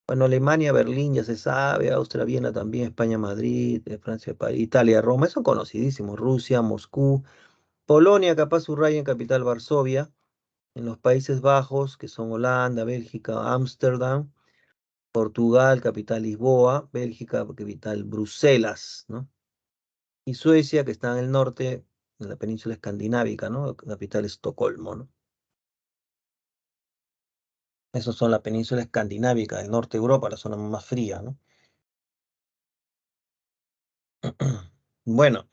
Bueno, Alemania, Berlín, ya se sabe, Austria, Viena también, España, Madrid, Francia, París, Italia, Roma, son conocidísimos, Rusia, Moscú, Polonia, capaz subraya en capital Varsovia, en los Países Bajos, que son Holanda, Bélgica, Ámsterdam, Portugal, capital Lisboa, Bélgica, capital Bruselas, ¿no? Y Suecia, que está en el norte, en la península escandinávica, ¿no? Capital Estocolmo, ¿no? Esos son la península escandinávica, del norte de Europa, la zona más fría, ¿no? Bueno,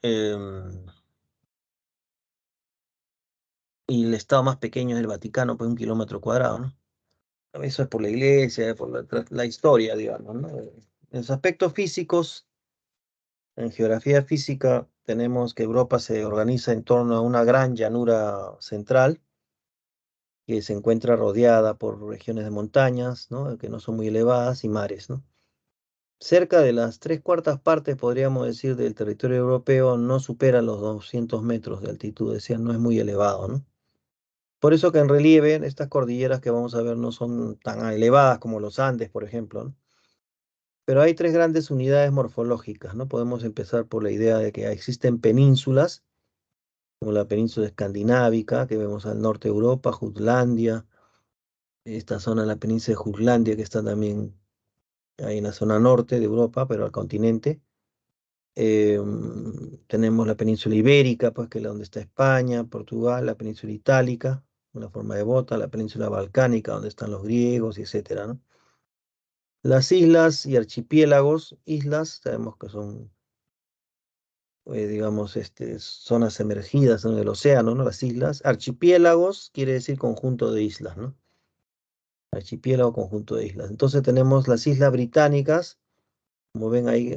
y el estado más pequeño es el Vaticano, pues 1 kilómetro cuadrado, ¿no? Eso es por la iglesia, por la historia, digamos, ¿no? En los aspectos físicos, en geografía física, tenemos que Europa se organiza en torno a una gran llanura central que se encuentra rodeada por regiones de montañas, ¿no? Que no son muy elevadas y mares, ¿no? Cerca de las 3/4 partes, podríamos decir, del territorio europeo no supera los 200 metros de altitud, es decir, no es muy elevado, ¿no? Por eso que en relieve estas cordilleras que vamos a ver no son tan elevadas como los Andes, por ejemplo, ¿no? Pero hay tres grandes unidades morfológicas, ¿no? Podemos empezar por la idea de que existen penínsulas, como la península escandinávica, que vemos al norte de Europa, Jutlandia, esta zona, la península de Jutlandia, que está también ahí en la zona norte de Europa, pero al continente. Tenemos la península ibérica, pues que es donde está España, Portugal, la península itálica, una forma de bota, la península balcánica, donde están los griegos, y etcétera, ¿no? Las islas y archipiélagos, islas, sabemos que son, digamos, zonas emergidas en el océano, ¿no? Las islas. Archipiélagos quiere decir conjunto de islas, ¿no? Archipiélago, conjunto de islas. Entonces tenemos las islas británicas, como ven ahí,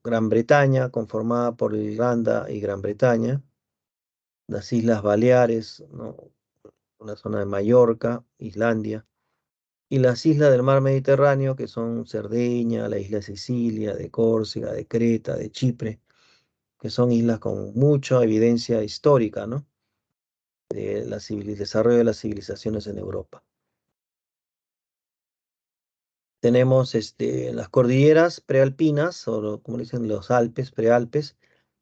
Gran Bretaña, conformada por Irlanda y Gran Bretaña. Las Islas Baleares, ¿no? Una zona de Mallorca, Islandia. Y las islas del mar Mediterráneo, que son Cerdeña, la isla de Sicilia, de Córcega, de Creta, de Chipre, que son islas con mucha evidencia histórica, ¿no? De desarrollo de las civilizaciones en Europa. Tenemos las cordilleras prealpinas, o como dicen los Alpes, prealpes,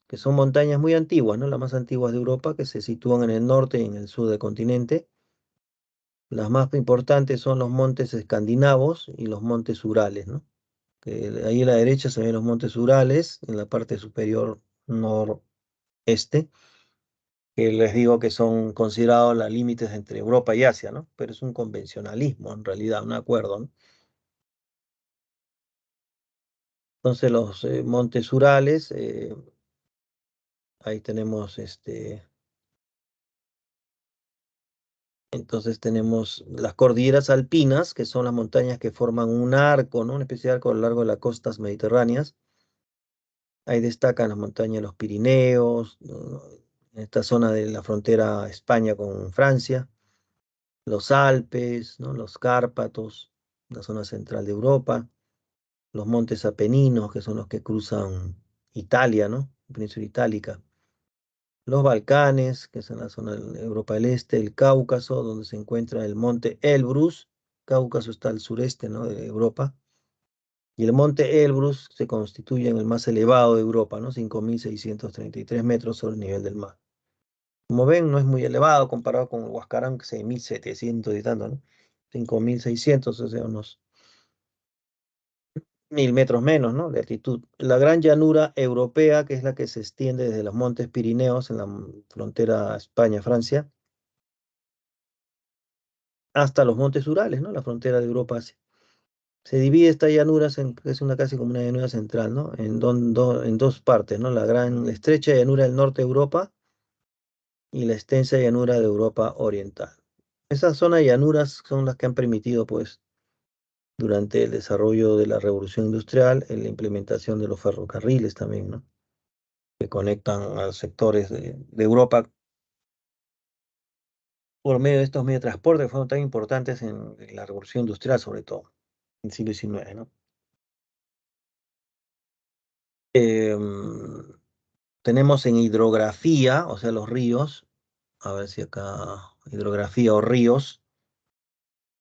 que son montañas muy antiguas, ¿no? Las más antiguas de Europa, que se sitúan en el norte y en el sur del continente. Las más importantes son los montes escandinavos y los montes Urales, ¿no? Que ahí a la derecha se ven los montes Urales, en la parte superior noreste, que les digo que son considerados los límites entre Europa y Asia, ¿no? Pero es un convencionalismo, en realidad, un acuerdo, ¿no? Entonces los montes Urales, ahí tenemos entonces tenemos las cordilleras alpinas, que son las montañas que forman un arco, ¿no? Una especie de arco a lo largo de las costas mediterráneas. Ahí destacan las montañas de los Pirineos, ¿no? En esta zona de la frontera España con Francia, los Alpes, ¿no? Los Cárpatos, la zona central de Europa, los montes Apeninos, que son los que cruzan Italia, ¿no? Península Itálica, los Balcanes, que es en la zona de Europa del Este, el Cáucaso, donde se encuentra el monte Elbrus. Cáucaso está al sureste, ¿no? De Europa. Y el monte Elbrus se constituye en el más elevado de Europa, ¿no? 5.633 metros sobre el nivel del mar. Como ven, no es muy elevado comparado con el Huascarán, que es 6.700 y tanto, ¿no? 5.600, o sea, 1000 metros menos, ¿no? De altitud. La gran llanura europea, que es la que se extiende desde los montes Pirineos en la frontera España-Francia, hasta los montes Urales, ¿no? La frontera de Europa-Asia. Se divide esta llanura, es una casi como una llanura central, ¿no? En dos partes, ¿no? La estrecha llanura del norte de Europa y la extensa llanura de Europa Oriental. Esas zonas de llanuras son las que han permitido, pues, durante el desarrollo de la revolución industrial, en la implementación de los ferrocarriles también, ¿no? Que conectan a los sectores de Europa por medio de estos medios de transporte que fueron tan importantes en la revolución industrial, sobre todo, en el siglo XIX, ¿no? Em, Tenemos en hidrografía, o sea, los ríos, a ver si acá, hidrografía o ríos,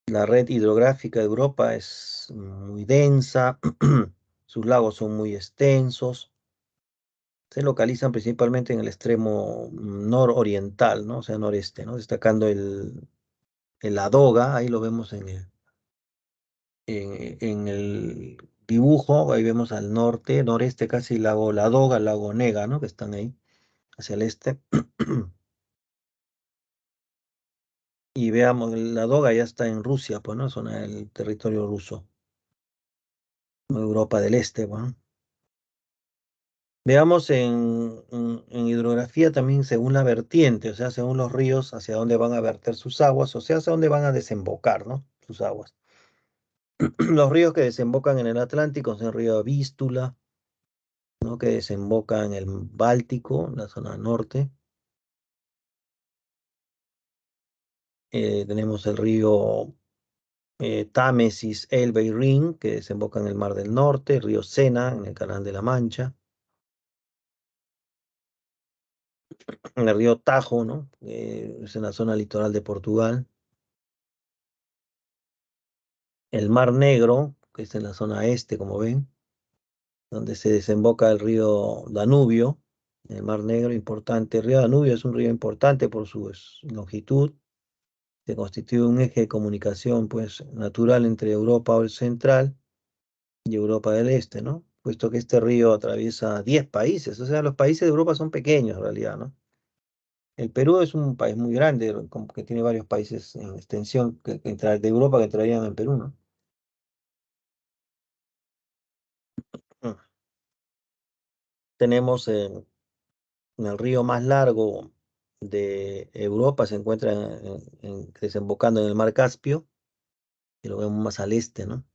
la red hidrográfica de Europa es muy densa, sus lagos son muy extensos, se localizan principalmente en el extremo nororiental, ¿no? O sea, noreste, ¿no? Destacando el Adoga, ahí lo vemos en el dibujo, ahí vemos al norte, noreste casi el lago Ladoga, el lago Nega, ¿no? Que están ahí hacia el este. Y veamos, la Doga ya está en Rusia, pues, ¿no? Zona del territorio ruso, Europa del Este, bueno. Veamos en hidrografía también según la vertiente, o sea, según los ríos, hacia dónde van a verter sus aguas, o sea, hacia dónde van a desembocar, ¿no? Sus aguas. Los ríos que desembocan en el Atlántico son el río Vístula, ¿no? Que desemboca en el Báltico, en la zona norte. Tenemos el río Támesis, Elba y Rin, que desembocan en el Mar del Norte, el río Sena, en el Canal de la Mancha, en el río Tajo, ¿no? Es en la zona litoral de Portugal, el Mar Negro, que es en la zona este, como ven, donde se desemboca el río Danubio, el Mar Negro, importante. El río Danubio es un río importante por su longitud, se constituye un eje de comunicación, pues, natural entre Europa Central y Europa del Este, ¿no? Puesto que este río atraviesa 10 países, o sea, los países de Europa son pequeños en realidad, ¿no? El Perú es un país muy grande, como que tiene varios países en extensión de Europa que entrarían en Perú, ¿no? Mm. Tenemos en el río más largo de Europa, se encuentra desembocando en el mar Caspio, y lo vemos más al este, ¿no?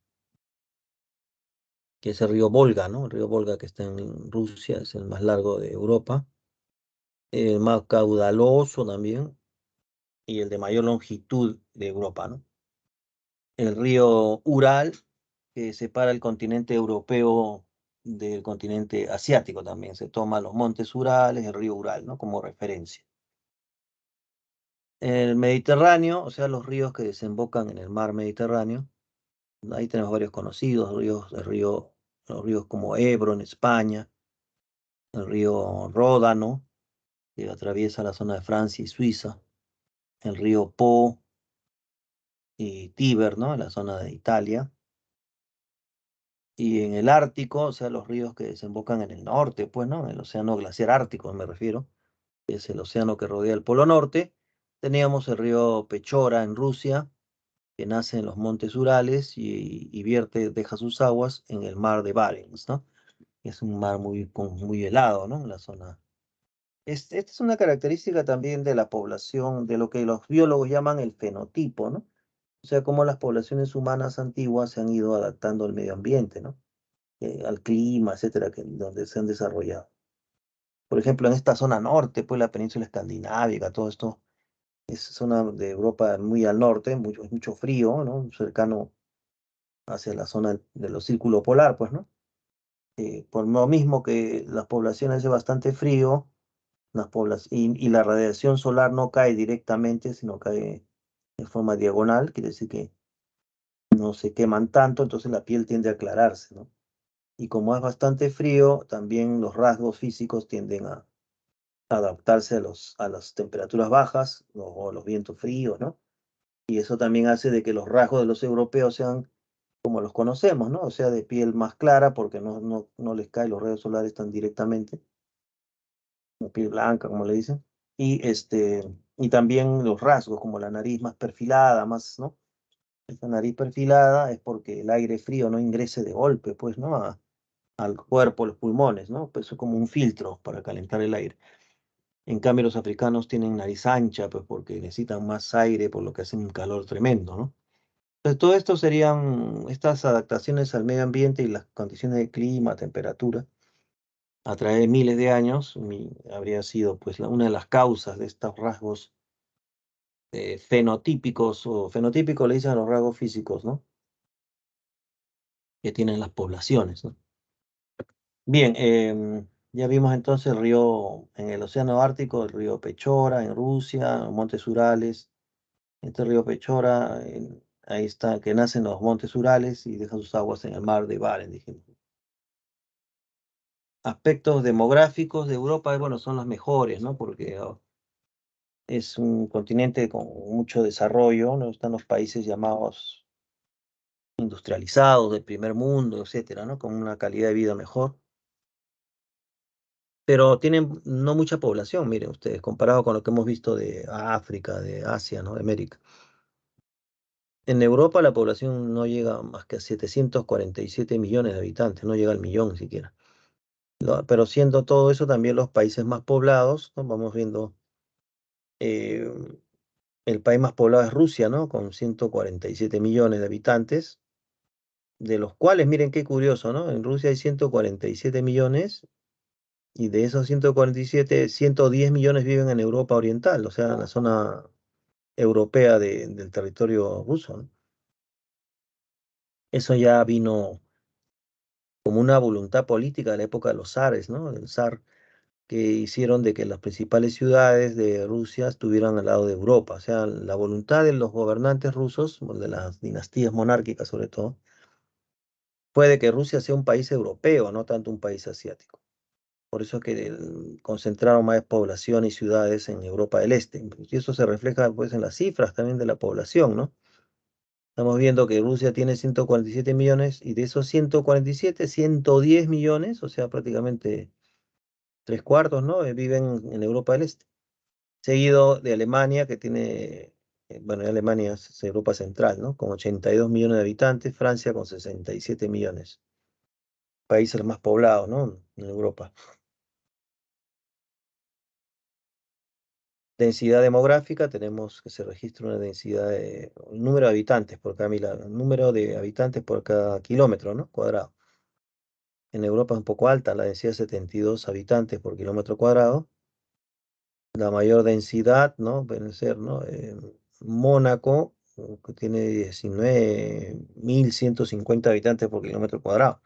Que es el río Volga, ¿no? El río Volga que está en Rusia, es el más largo de Europa, el más caudaloso también, y el de mayor longitud de Europa, ¿no? El río Ural, que separa el continente europeo del continente asiático también. Se toma los montes Urales, el río Ural, ¿no? Como referencia. El Mediterráneo, o sea, los ríos que desembocan en el mar Mediterráneo, ahí tenemos varios conocidos, los ríos como Ebro en España, el río Ródano, que atraviesa la zona de Francia y Suiza, el río Po y Tíber, ¿no? En la zona de Italia. Y en el Ártico, o sea, los ríos que desembocan en el norte, pues, ¿no? En el océano glaciar ártico, me refiero, que es el océano que rodea el Polo Norte. Teníamos el río Pechora en Rusia, que nace en los montes Urales y deja sus aguas en el mar de Barents, ¿no? Es un mar muy helado, ¿no? En la zona. Esta es una característica también de la población, de lo que los biólogos llaman el fenotipo, ¿no? O sea, cómo las poblaciones humanas antiguas se han ido adaptando al medio ambiente, ¿no? Al clima, etcétera, donde se han desarrollado. Por ejemplo, en esta zona norte, pues la península escandinávia, todo esto es zona de Europa muy al norte, mucho frío, ¿no? Cercano hacia la zona de los círculos polar, pues, ¿no? Por lo mismo que las poblaciones hace bastante frío, y la radiación solar no cae directamente, sino cae de forma diagonal, quiere decir que no se queman tanto, entonces la piel tiende a aclararse, ¿no? Y como es bastante frío, también los rasgos físicos tienden a adaptarse a las temperaturas bajas o los vientos fríos, ¿no? Y eso también hace de que los rasgos de los europeos sean como los conocemos, ¿no? O sea, de piel más clara porque no les caen los rayos solares tan directamente, como piel blanca, como le dicen. Y también los rasgos, como la nariz más perfilada, más, ¿no? Esa nariz perfilada es porque el aire frío no ingrese de golpe, pues, ¿no? Al cuerpo, los pulmones, ¿no? Pues es como un filtro para calentar el aire. En cambio, los africanos tienen nariz ancha, pues porque necesitan más aire, por lo que hacen un calor tremendo, ¿no? Entonces, todo esto serían estas adaptaciones al medio ambiente y las condiciones de clima, temperatura, a través de miles de años, habría sido pues una de las causas de estos rasgos fenotípicos, o fenotípicos le dicen a los rasgos físicos, ¿no? Que tienen las poblaciones, ¿no? Bien, ya vimos entonces el río en el Océano Ártico, el río Pechora en Rusia, los montes Urales. Este río Pechora, ahí está, que nace en los montes Urales y deja sus aguas en el mar de Barents, dijimos. Aspectos demográficos de Europa, bueno, son los mejores, ¿no? Porque es un continente con mucho desarrollo, ¿no? Están los países llamados industrializados del primer mundo, etcétera, ¿no? Con una calidad de vida mejor. Pero tienen no mucha población, miren ustedes, comparado con lo que hemos visto de África, de Asia, ¿no? De América. En Europa la población no llega más que a 747 millones de habitantes, no llega al millón siquiera. Pero siendo todo eso también los países más poblados, ¿no? Vamos viendo, eh, el país más poblado es Rusia, ¿no? Con 147 millones de habitantes, de los cuales, miren qué curioso, ¿no? En Rusia hay 147 millones y de esos 147, 110 millones viven en Europa Oriental, o sea, en la zona europea del territorio ruso, ¿no? Eso ya vino como una voluntad política de la época de los zares, ¿no? Del zar, que hicieron de que las principales ciudades de Rusia estuvieran al lado de Europa. O sea, la voluntad de los gobernantes rusos, de las dinastías monárquicas sobre todo, fue de que Rusia sea un país europeo, no tanto un país asiático. Por eso es que concentraron más población y ciudades en Europa del Este. Y eso se refleja pues en las cifras también de la población, ¿no? Estamos viendo que Rusia tiene 147 millones y de esos 147, 110 millones, o sea, prácticamente tres cuartos, ¿no? Viven en Europa del Este. Seguido de Alemania, que tiene, bueno, Alemania es Europa Central, ¿no? Con 82 millones de habitantes, Francia con 67 millones, países más poblados, ¿no? En Europa. Densidad demográfica, tenemos que se registra una densidad de, un número de habitantes por cada número de habitantes por cada kilómetro, ¿no? Cuadrado. En Europa es un poco alta, la densidad de 72 habitantes por kilómetro cuadrado. La mayor densidad, ¿no? Pueden ser, ¿no? Mónaco, que tiene 19.150 habitantes por kilómetro cuadrado.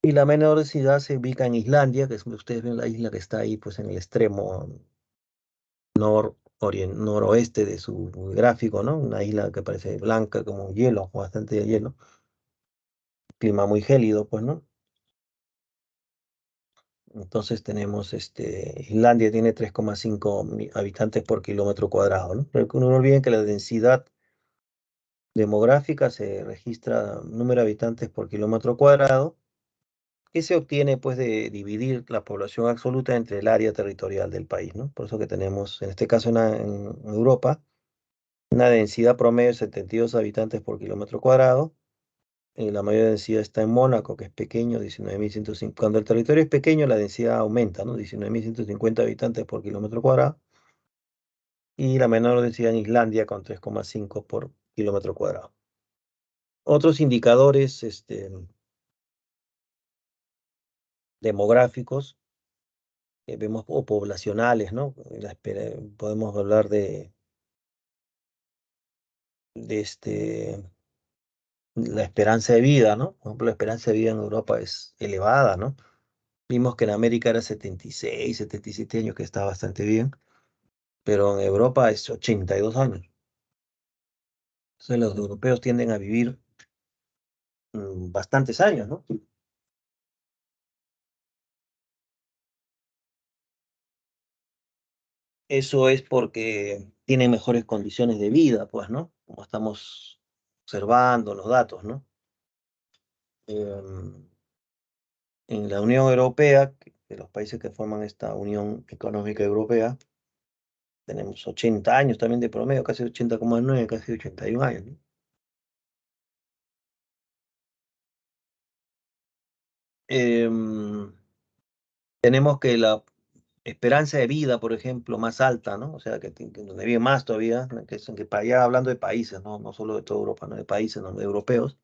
Y la menor densidad se ubica en Islandia, que es, ustedes ven la isla que está ahí, pues en el extremo noroeste de su gráfico, ¿no? Una isla que parece blanca como hielo, o bastante hielo. Clima muy gélido, pues, ¿no? Entonces tenemos, Islandia tiene 3,5 habitantes por kilómetro cuadrado, ¿no? Pero no olviden que la densidad demográfica se registra número de habitantes por kilómetro cuadrado, que se obtiene pues de dividir la población absoluta entre el área territorial del país, ¿no? Por eso que tenemos, en este caso en Europa, una densidad promedio de 72 habitantes por kilómetro cuadrado. La mayor densidad está en Mónaco, que es pequeño, 19.150. Cuando el territorio es pequeño, la densidad aumenta, ¿no? 19.150 habitantes por kilómetro cuadrado. Y la menor densidad en Islandia, con 3,5 por kilómetro cuadrado. Otros indicadores demográficos vemos, o poblacionales, ¿no? Podemos hablar de la esperanza de vida, ¿no? Por ejemplo, la esperanza de vida en Europa es elevada, ¿no? Vimos que en América era 76, 77 años, que está bastante bien, pero en Europa es 82 años. Entonces los europeos tienden a vivir bastantes años, ¿no? Eso es porque tienen mejores condiciones de vida, pues, ¿no? Como estamos observando los datos, ¿no? em, en la Unión Europea, de los países que forman esta Unión Económica Europea, tenemos 80 años también de promedio, casi 80,9, casi 81 años, ¿no? Em, Tenemos que la esperanza de vida, por ejemplo, más alta, ¿no? O sea, que donde vive más todavía, ¿no? Que para allá hablando de países, ¿no? No solo de toda Europa, ¿no? De países, ¿no? De europeos.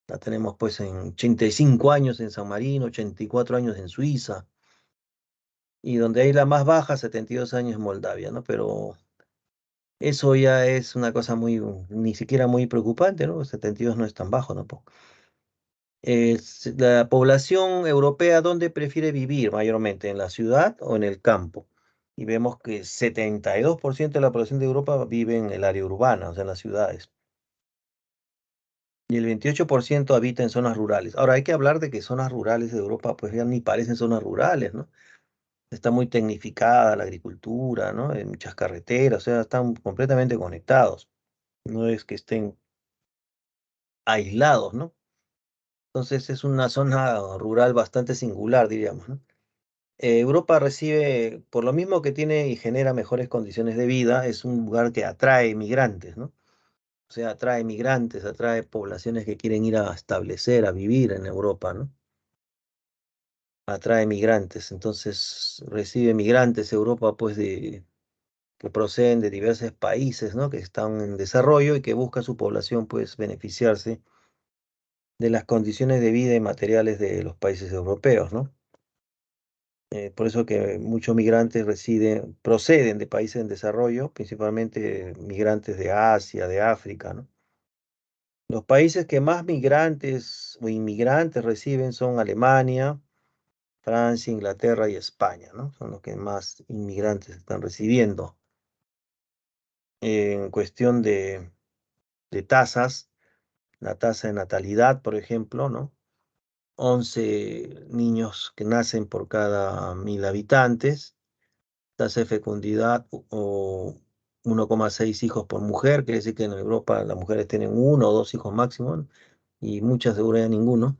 La tenemos pues en 85 años en San Marino, 84 años en Suiza, y donde hay la más baja, 72 años en Moldavia, ¿no? Pero eso ya es una cosa muy, ni siquiera muy preocupante, ¿no? 72 no es tan bajo tampoco. La población europea, ¿dónde prefiere vivir mayormente? ¿En la ciudad o en el campo? Y vemos que 72% de la población de Europa vive en el área urbana, o sea, en las ciudades. Y el 28% habita en zonas rurales. Ahora, hay que hablar de que zonas rurales de Europa, pues ya ni parecen zonas rurales, ¿no? Está muy tecnificada la agricultura, ¿no? Hay muchas carreteras, o sea, están completamente conectados. No es que estén aislados, ¿no? Entonces es una zona rural bastante singular, diríamos, ¿no? Europa recibe, por lo mismo que tiene y genera mejores condiciones de vida, es un lugar que atrae migrantes, ¿no? O sea, atrae migrantes, atrae poblaciones que quieren ir a establecer, a vivir en Europa, ¿no? Atrae migrantes, entonces recibe migrantes Europa, pues, que proceden de diversos países, ¿no? Que están en desarrollo y que busca su población, pues, beneficiarse de las condiciones de vida y materiales de los países europeos, ¿no? Por eso que muchos migrantes proceden de países en desarrollo, principalmente migrantes de Asia, de África, ¿no? Los países que más migrantes o inmigrantes reciben son Alemania, Francia, Inglaterra y España, ¿no? Son los que más inmigrantes están recibiendo. En cuestión de tasas, la tasa de natalidad, por ejemplo, ¿no? 11 niños que nacen por cada 1.000 habitantes, tasa de fecundidad o 1,6 hijos por mujer, quiere decir que en Europa las mujeres tienen uno o dos hijos máximo, ¿no? Y muchas seguro ya ninguno.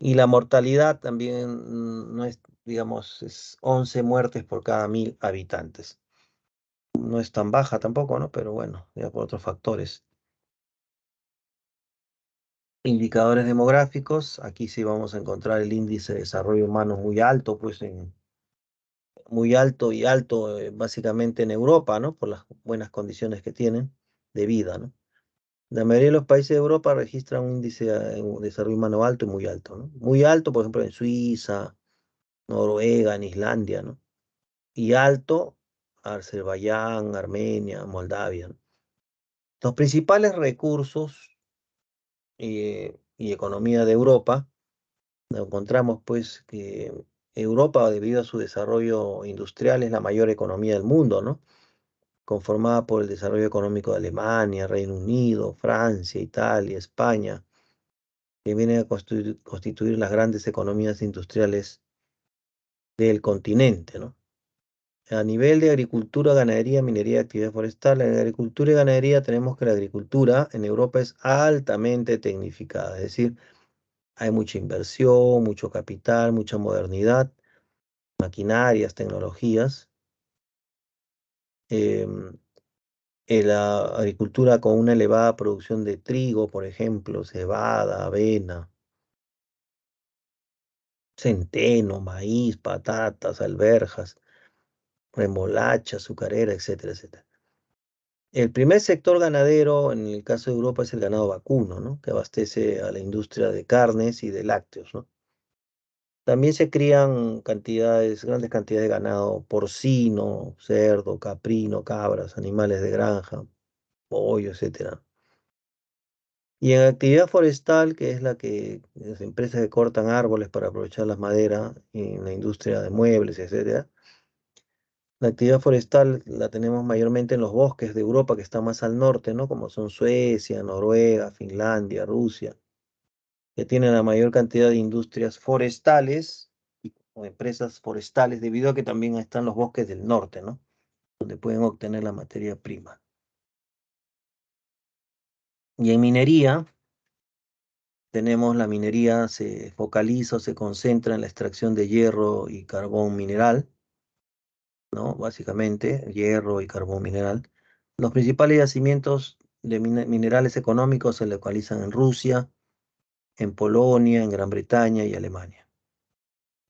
Y la mortalidad también no es, digamos, es 11 muertes por cada 1.000 habitantes. No es tan baja tampoco, ¿no? Pero bueno, ya por otros factores. Indicadores demográficos, aquí sí vamos a encontrar el índice de desarrollo humano muy alto, pues muy alto y alto básicamente en Europa, ¿no? Por las buenas condiciones que tienen de vida, ¿no? La mayoría de los países de Europa registran un índice de desarrollo humano alto y muy alto, ¿no? Muy alto, por ejemplo, en Suiza, Noruega, en Islandia, ¿no? Y alto, Azerbaiyán, Armenia, Moldavia, ¿no? Los principales recursos y economía de Europa, nos encontramos pues que Europa, debido a su desarrollo industrial, es la mayor economía del mundo, ¿no? Conformada por el desarrollo económico de Alemania, Reino Unido, Francia, Italia, España, que vienen a constituir las grandes economías industriales del continente, ¿no? A nivel de agricultura, ganadería, minería y actividad forestal, en agricultura y ganadería tenemos que la agricultura en Europa es altamente tecnificada, es decir, hay mucha inversión, mucho capital, mucha modernidad, maquinarias, tecnologías. em, la agricultura con una elevada producción de trigo, por ejemplo, cebada, avena, centeno, maíz, patatas, alberjas, remolacha, azucarera, etcétera, etcétera. El primer sector ganadero en el caso de Europa es el ganado vacuno, ¿no? Que abastece a la industria de carnes y de lácteos, ¿no? También se crían grandes cantidades de ganado porcino, cerdo, caprino, cabras, animales de granja, pollo, etcétera. Y en actividad forestal, que es las empresas que cortan árboles para aprovechar las maderas en la industria de muebles, etcétera. La actividad forestal la tenemos mayormente en los bosques de Europa que están más al norte, ¿no? Como son Suecia, Noruega, Finlandia, Rusia, que tienen la mayor cantidad de industrias forestales o empresas forestales, debido a que también están los bosques del norte, ¿no? Donde pueden obtener la materia prima. Y en minería tenemos la minería, se focaliza o se concentra en la extracción de hierro y carbón mineral, ¿no? Básicamente, hierro y carbón mineral. Los principales yacimientos de minerales económicos se localizan en Rusia, en Polonia, en Gran Bretaña y Alemania.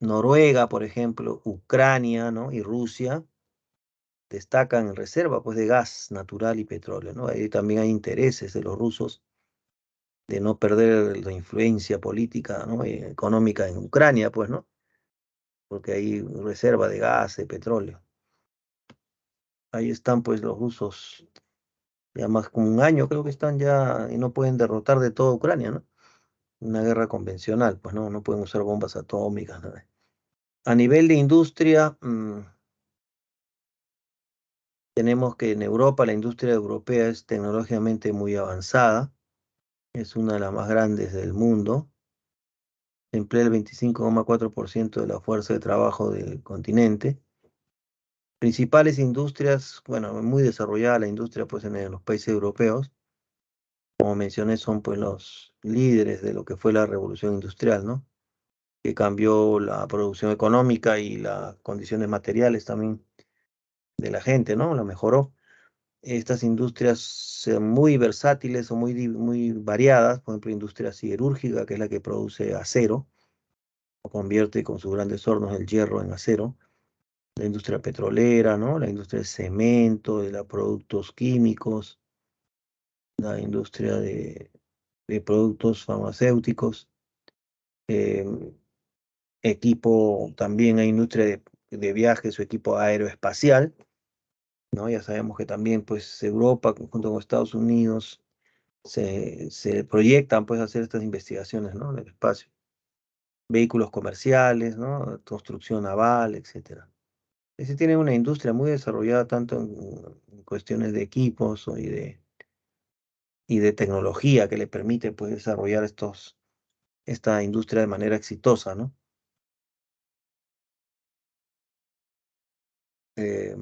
Noruega, por ejemplo, Ucrania, ¿no? Y Rusia destacan en reserva, pues, de gas natural y petróleo, ¿no? Ahí también hay intereses de los rusos de no perder la influencia política, ¿no? Y económica en Ucrania, pues, ¿no? Porque hay reserva de gas, de petróleo. Ahí están, pues, los rusos, ya más como un año creo que están ya y no pueden derrotar de toda Ucrania, ¿no? Una guerra convencional, pues, ¿no? No pueden usar bombas atómicas, nada. A nivel de industria, tenemos que en Europa la industria europea es tecnológicamente muy avanzada, es una de las más grandes del mundo, emplea el 25,4% de la fuerza de trabajo del continente. Principales industrias, bueno, muy desarrollada la industria pues en los países europeos, como mencioné, son pues los líderes de lo que fue la revolución industrial, ¿no? Que cambió la producción económica y las condiciones materiales también de la gente, ¿no? La mejoró. Estas industrias son muy versátiles, son muy variadas, por ejemplo, industria siderúrgica, que es la que produce acero, o convierte con sus grandes hornos el hierro en acero. La industria petrolera, ¿no? La industria de cemento, de los productos químicos, la industria de productos farmacéuticos, em, equipo, también hay industria de viajes o equipo aeroespacial, ¿no? Ya sabemos que también, pues, Europa, junto con Estados Unidos, se proyectan, pues, hacer estas investigaciones, ¿no? En el espacio. Vehículos comerciales, ¿no? Construcción naval, etcétera. Ese tiene una industria muy desarrollada tanto en cuestiones de equipos y de tecnología que le permite, pues, desarrollar esta industria de manera exitosa, ¿no? Eh,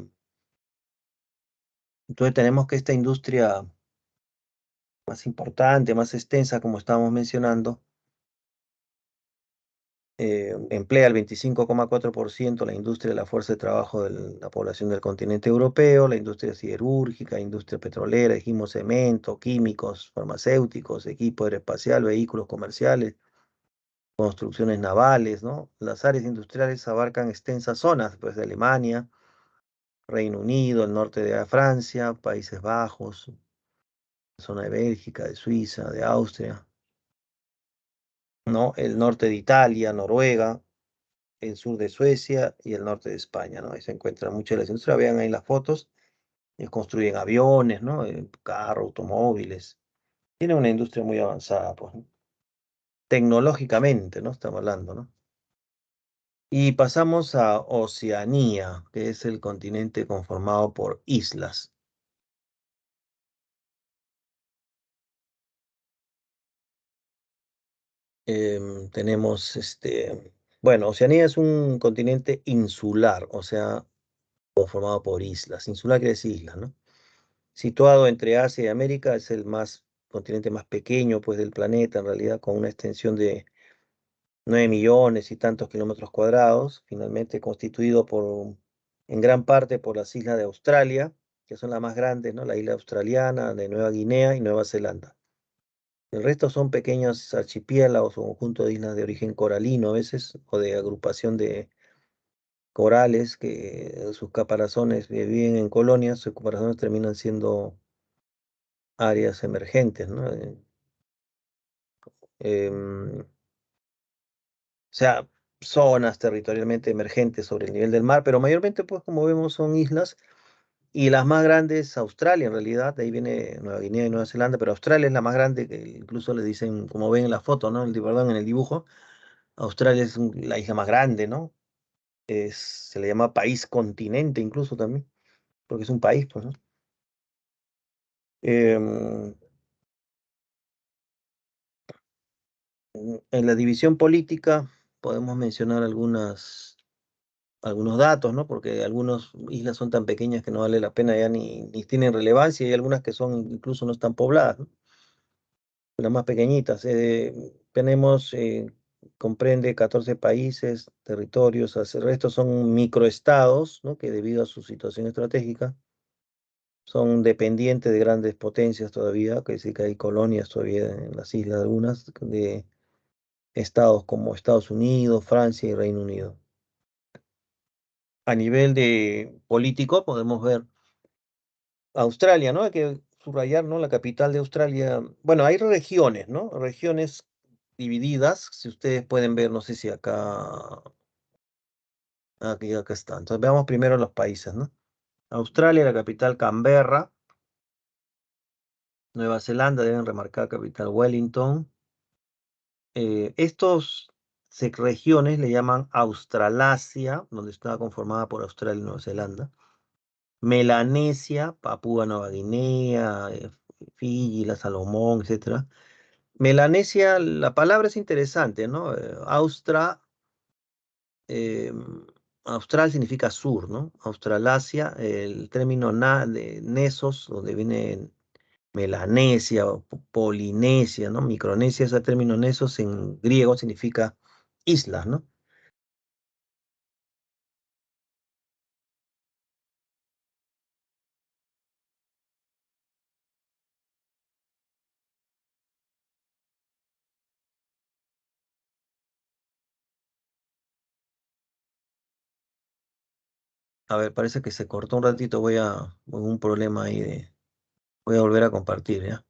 entonces tenemos que esta industria más importante, más extensa, como estábamos mencionando, emplea el 25,4% la industria de la fuerza de trabajo de la población del continente europeo, la industria siderúrgica, industria petrolera, dijimos cemento, químicos, farmacéuticos, equipo aeroespacial, vehículos comerciales, construcciones navales, ¿no? Las áreas industriales abarcan extensas zonas, pues, de Alemania, Reino Unido, el norte de Francia, Países Bajos, zona de Bélgica, de Suiza, de Austria, ¿no? El norte de Italia, Noruega, el sur de Suecia y el norte de España, ¿no? Ahí se encuentran muchas de las industrias. Vean ahí las fotos. Ellos construyen aviones, ¿no? Carros, automóviles. Tienen una industria muy avanzada, pues, ¿no? Tecnológicamente, ¿no? Estamos hablando, ¿no? Y pasamos a Oceanía, que es el continente conformado por islas. Tenemos bueno, Oceanía es un continente insular, o sea, conformado por islas. Insular quiere decir islas, ¿no? Situado entre Asia y América, es el continente más pequeño, pues, del planeta, en realidad, con una extensión de 9 millones y tantos kilómetros cuadrados, finalmente constituido en gran parte por las islas de Australia, que son las más grandes, ¿no? La isla australiana, de Nueva Guinea y Nueva Zelanda. El resto son pequeños archipiélagos o conjuntos de islas de origen coralino a veces, o de agrupación de corales que sus caparazones viven en colonias, sus caparazones terminan siendo áreas emergentes, ¿no? O sea, zonas territorialmente emergentes sobre el nivel del mar, pero mayormente, pues, como vemos, son islas. Y las más grandes, Australia, en realidad, de ahí viene Nueva Guinea y Nueva Zelanda, pero Australia es la más grande, que incluso le dicen, como ven en la foto, ¿no? Perdón, en el dibujo, Australia es la isla más grande, ¿no? Se le llama país continente incluso también, porque es un país, pues, ¿no? Em, en la división política podemos mencionar algunos datos, ¿no? Porque algunas islas son tan pequeñas que no vale la pena ya ni tienen relevancia, y hay algunas que son incluso no están pobladas, ¿no? las más pequeñitas. Tenemos, comprende 14 países, territorios, el resto son microestados, ¿no? Que debido a su situación estratégica son dependientes de grandes potencias todavía, que sí que hay colonias todavía en las islas algunas, de estados como Estados Unidos, Francia y Reino Unido. A nivel de político podemos ver Australia, ¿no? Hay que subrayar, ¿no? La capital de Australia. Bueno, hay regiones, ¿no? Regiones divididas. Si ustedes pueden ver, no sé si acá, acá está. Entonces veamos primero los países, ¿no? Australia, la capital Canberra. Nueva Zelanda, deben remarcar capital Wellington. Estos regiones le llaman Australasia, donde estaba conformada por Australia y Nueva Zelanda. Melanesia, Papúa Nueva Guinea, Fiji, la Salomón, etcétera. Melanesia, la palabra es interesante, ¿no? Eh, Austral significa sur, ¿no? Australasia, el término de Nesos, donde viene Melanesia o Polinesia, ¿no? Micronesia, ese término Nesos en griego significa islas, ¿no? A ver, parece que se cortó un ratito, hubo un problema ahí voy a volver a compartir, ¿ya?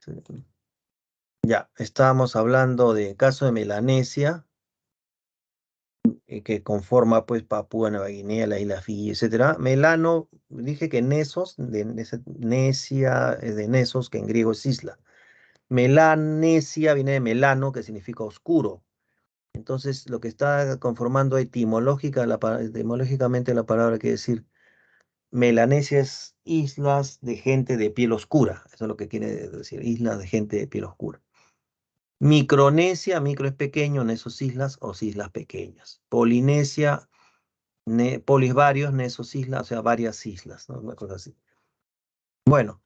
Sí. Ya, estábamos hablando del caso de Melanesia, que conforma pues Papúa Nueva Guinea, la isla Fiji, etcétera. Melano, dije que Nesos, Nesia, de Nesos, que en griego es isla. Melanesia viene de melano, que significa oscuro. Entonces, lo que está conformando etimológicamente la palabra quiere decir Melanesia es islas de gente de piel oscura. Eso es lo que quiere decir, islas de gente de piel oscura. Micronesia, micro es pequeño, nesos islas o islas pequeñas. Polinesia, polis varios, nesos islas, o sea, varias islas, ¿no? Una cosa así. Bueno,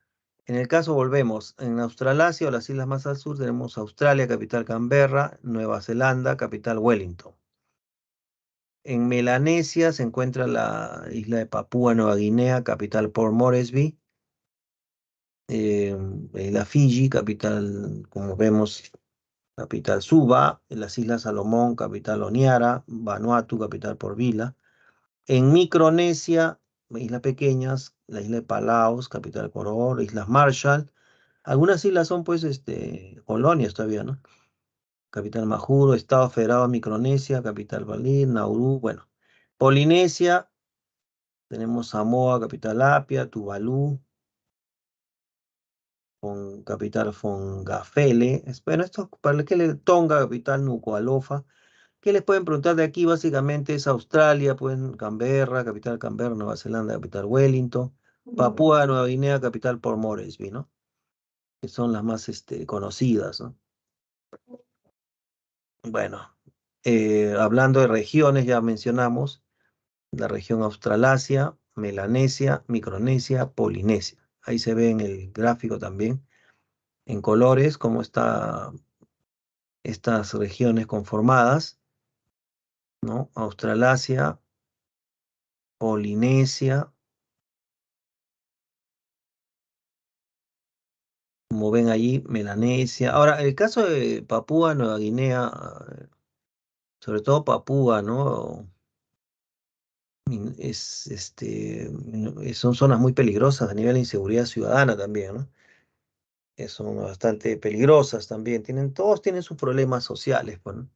en el caso volvemos, en Australasia o las islas más al sur tenemos Australia, capital Canberra, Nueva Zelanda, capital Wellington. En Melanesia se encuentra la isla de Papúa Nueva Guinea, capital Port Moresby. La Fiji, capital, como vemos, capital Suva. En las Islas Salomón, capital Honiara. Vanuatu, capital Port Vila. En Micronesia, islas pequeñas, la isla de Palaos, capital Koror, Islas Marshall. Algunas islas son, pues, colonias todavía, ¿no? Capital Majuro, Estado Federado de Micronesia, capital Bali, Nauru, bueno. Polinesia, tenemos Samoa, capital Apia, Tuvalu, con capital Fongafele. Bueno, esto para que le Tonga, capital Nuku'alofa. ¿Qué les pueden preguntar de aquí? Básicamente es Australia, pues Canberra, capital Canberra, Nueva Zelanda, capital Wellington, Papúa Nueva Guinea, capital Port Moresby, ¿no? Que son las más conocidas, ¿no? Bueno, hablando de regiones, ya mencionamos la región Australasia, Melanesia, Micronesia, Polinesia. Ahí se ve en el gráfico también, en colores, cómo están estas regiones conformadas, ¿no? Australasia, Polinesia, como ven allí, Melanesia. Ahora, el caso de Papúa Nueva Guinea, sobre todo Papúa, ¿no? Es, son zonas muy peligrosas a nivel de inseguridad ciudadana también, ¿no? Son bastante peligrosas también. Todos tienen sus problemas sociales, pues, ¿no?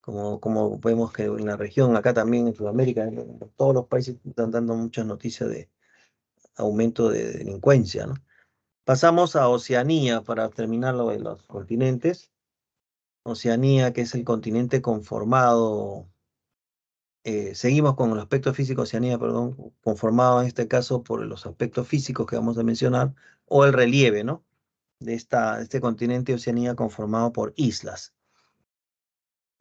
Como vemos que en la región, acá también en Sudamérica, en todos los países están dando muchas noticias de aumento de delincuencia, ¿no? Pasamos a Oceanía para terminar lo de los continentes. Oceanía, que es el continente conformado, seguimos con el aspecto físico, Oceanía, perdón, conformado en este caso por los aspectos físicos que vamos a mencionar, o el relieve, ¿no? De este continente Oceanía conformado por islas.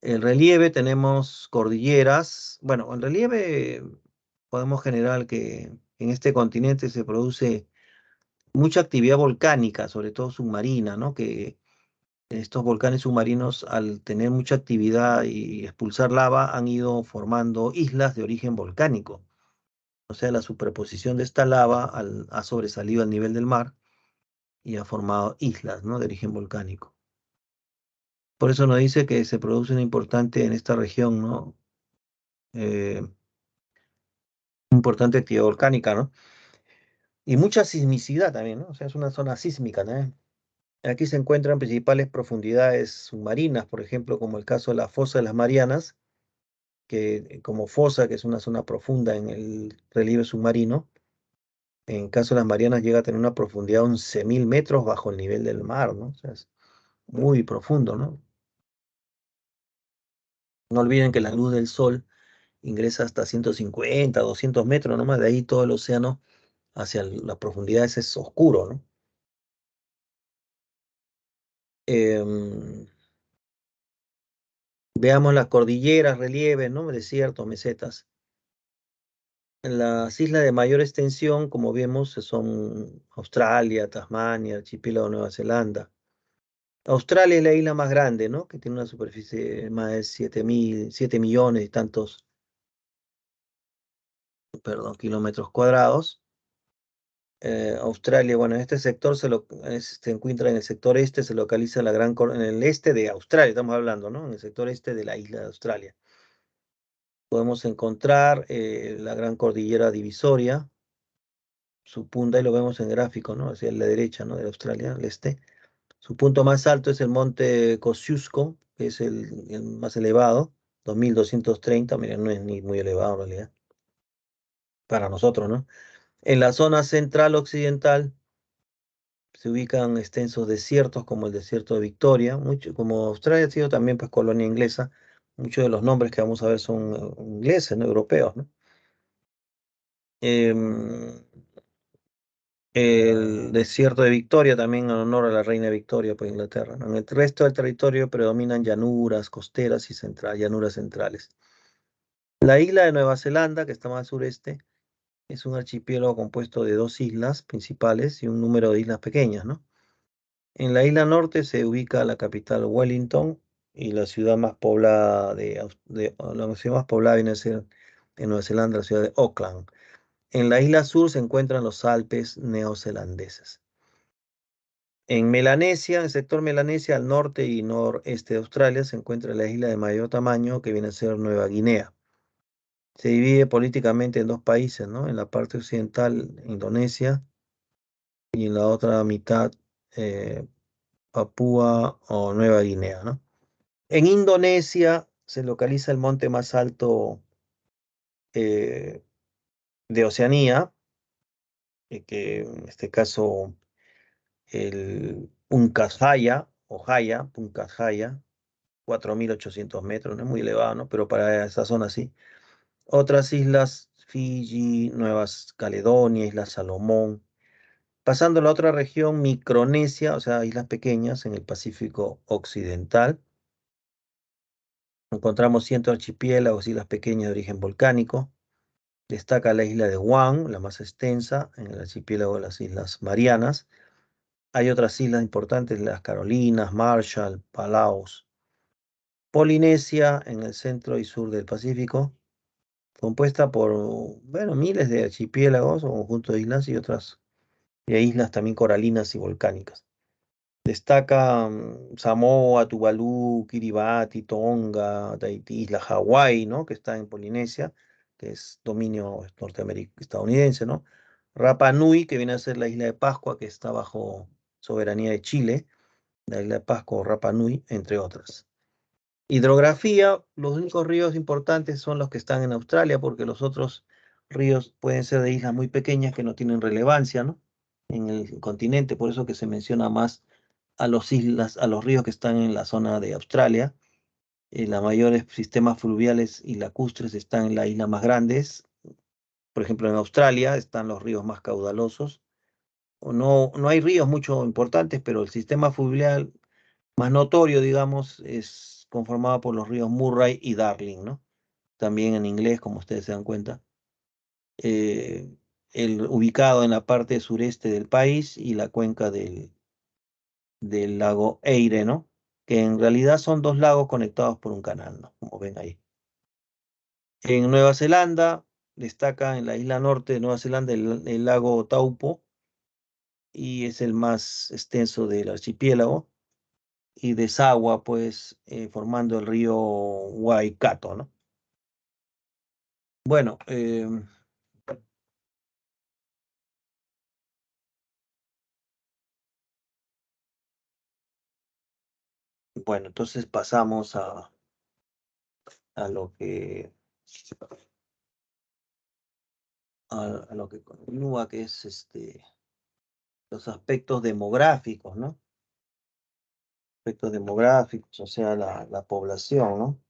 El relieve tenemos cordilleras. Bueno, el relieve podemos generar que en este continente se produce mucha actividad volcánica, sobre todo submarina, ¿no? Que estos volcanes submarinos, al tener mucha actividad y expulsar lava, han ido formando islas de origen volcánico. O sea, la superposición de esta lava ha sobresalido al nivel del mar y ha formado islas, ¿no? De origen volcánico. Por eso nos dice que se produce una importante en esta región, ¿no? Eh, Importante actividad volcánica, ¿no? Y mucha sismicidad también, ¿no? O sea, es una zona sísmica, ¿no? Aquí se encuentran principales profundidades submarinas, por ejemplo, como el caso de la fosa de las Marianas, que como fosa, que es una zona profunda en el relieve submarino, en caso de las Marianas llega a tener una profundidad de 11.000 metros bajo el nivel del mar, ¿no? O sea, es muy profundo, ¿no? No olviden que la luz del sol ingresa hasta 150, 200 metros, nomás de ahí todo el océano hacia las profundidades es oscuro, ¿no? Em, Veamos las cordilleras, relieves, ¿no? Desiertos, mesetas. Las islas de mayor extensión, como vemos, son Australia, Tasmania, archipiélago de Nueva Zelanda. Australia es la isla más grande, ¿no? Que tiene una superficie de más de 7 millones y tantos, perdón, kilómetros cuadrados. Australia, bueno, este sector se encuentra en el sector este, se localiza en el este de Australia, estamos hablando, ¿no? En el sector este de la isla de Australia. Podemos encontrar la gran cordillera divisoria, su punta, y lo vemos en gráfico, ¿no? Hacia la derecha, ¿no? De Australia, al este. Su punto más alto es el monte Kosciuszko, que es el más elevado, 2230, miren, no es ni muy elevado en realidad, para nosotros, ¿no? En la zona central occidental se ubican extensos desiertos como el desierto de Victoria, mucho, como Australia ha sido también pues colonia inglesa, muchos de los nombres que vamos a ver son ingleses, ¿no? Europeos, ¿no? Em, el desierto de Victoria también en honor a la reina Victoria por Inglaterra, ¿no? En el resto del territorio predominan llanuras costeras y llanuras centrales. La isla de Nueva Zelanda, que está más al sureste, es un archipiélago compuesto de dos islas principales y un número de islas pequeñas, ¿no? En la isla norte se ubica la capital Wellington y la ciudad más poblada la ciudad más poblada viene a ser en Nueva Zelanda, la ciudad de Auckland. En la isla sur se encuentran los Alpes neozelandeses. En Melanesia, en el sector Melanesia, al norte y noreste de Australia, se encuentra la isla de mayor tamaño que viene a ser Nueva Guinea. Se divide políticamente en dos países, ¿no? En la parte occidental, Indonesia, y en la otra mitad, eh, Papúa o Nueva Guinea, ¿no? En Indonesia se localiza el monte más alto eh, de Oceanía, que en este caso el Puncak Jaya, 4.800 metros, no es muy elevado, ¿no? Pero para esa zona sí. Otras islas, Fiji, Nueva Caledonia, Islas Salomón. Pasando a la otra región, Micronesia, o sea, islas pequeñas en el Pacífico Occidental. Encontramos cientos de archipiélagos, islas pequeñas de origen volcánico. Destaca la isla de Guam, la más extensa, en el archipiélago de las Islas Marianas. Hay otras islas importantes, las Carolinas, Marshall, Palaos. Polinesia, en el centro y sur del Pacífico, compuesta por, bueno, miles de archipiélagos o conjuntos de islas y otras islas también coralinas y volcánicas. Destaca Samoa, Tuvalu, Kiribati, Tonga, Tahití, isla Hawái, ¿no? Que está en Polinesia, que es dominio estadounidense, ¿no? Rapa Nui, que viene a ser la isla de Pascua, que está bajo soberanía de Chile, la isla de Pascua o Rapa Nui, entre otras. Hidrografía, los únicos ríos importantes son los que están en Australia, porque los otros ríos pueden ser de islas muy pequeñas que no tienen relevancia, ¿no? En el continente, por eso que se menciona más a los ríos que están en la zona de Australia. Los mayores sistemas fluviales y lacustres están en las islas más grandes. Por ejemplo, en Australia están los ríos más caudalosos. O no, no hay ríos mucho importantes, pero el sistema fluvial más notorio, digamos, es conformado por los ríos Murray y Darling, ¿no? También en inglés, como ustedes se dan cuenta. Eh, ubicado en la parte sureste del país y la cuenca del lago Eire, ¿no? Que en realidad son dos lagos conectados por un canal, ¿no? Como ven ahí. En Nueva Zelanda destaca en la isla norte de Nueva Zelanda el lago Taupo y es el más extenso del archipiélago y desagua pues formando el río Waikato, ¿no? Bueno, bueno, entonces pasamos a lo que a lo que continúa, que es los aspectos demográficos, ¿no? Aspectos demográficos, o sea, la población, ¿no?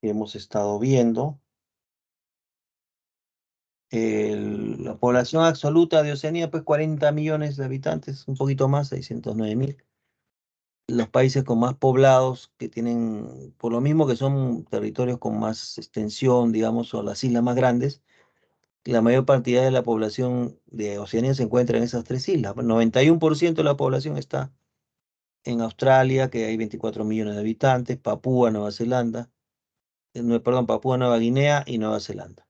Que hemos estado viendo. La población absoluta de Oceanía, pues 40 millones de habitantes, un poquito más, 609.000. Los países con más poblados, que tienen, por lo mismo que son territorios con más extensión, digamos, o las islas más grandes, la mayor cantidad de la población de Oceanía se encuentra en esas tres islas. 91% de la población está en Australia, que hay 24 millones de habitantes, Papúa Nueva Zelanda, perdón, Papúa Nueva Guinea y Nueva Zelanda.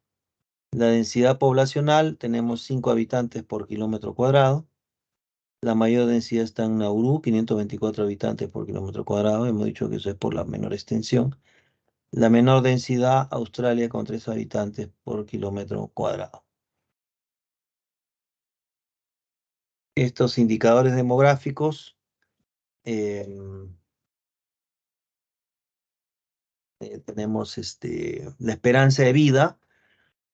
La densidad poblacional, tenemos 5 habitantes por kilómetro cuadrado. La mayor densidad está en Nauru, 524 habitantes por kilómetro cuadrado. Hemos dicho que eso es por la menor extensión. La menor densidad, Australia, con 3 habitantes por kilómetro cuadrado. Estos indicadores demográficos em, tenemos la esperanza de vida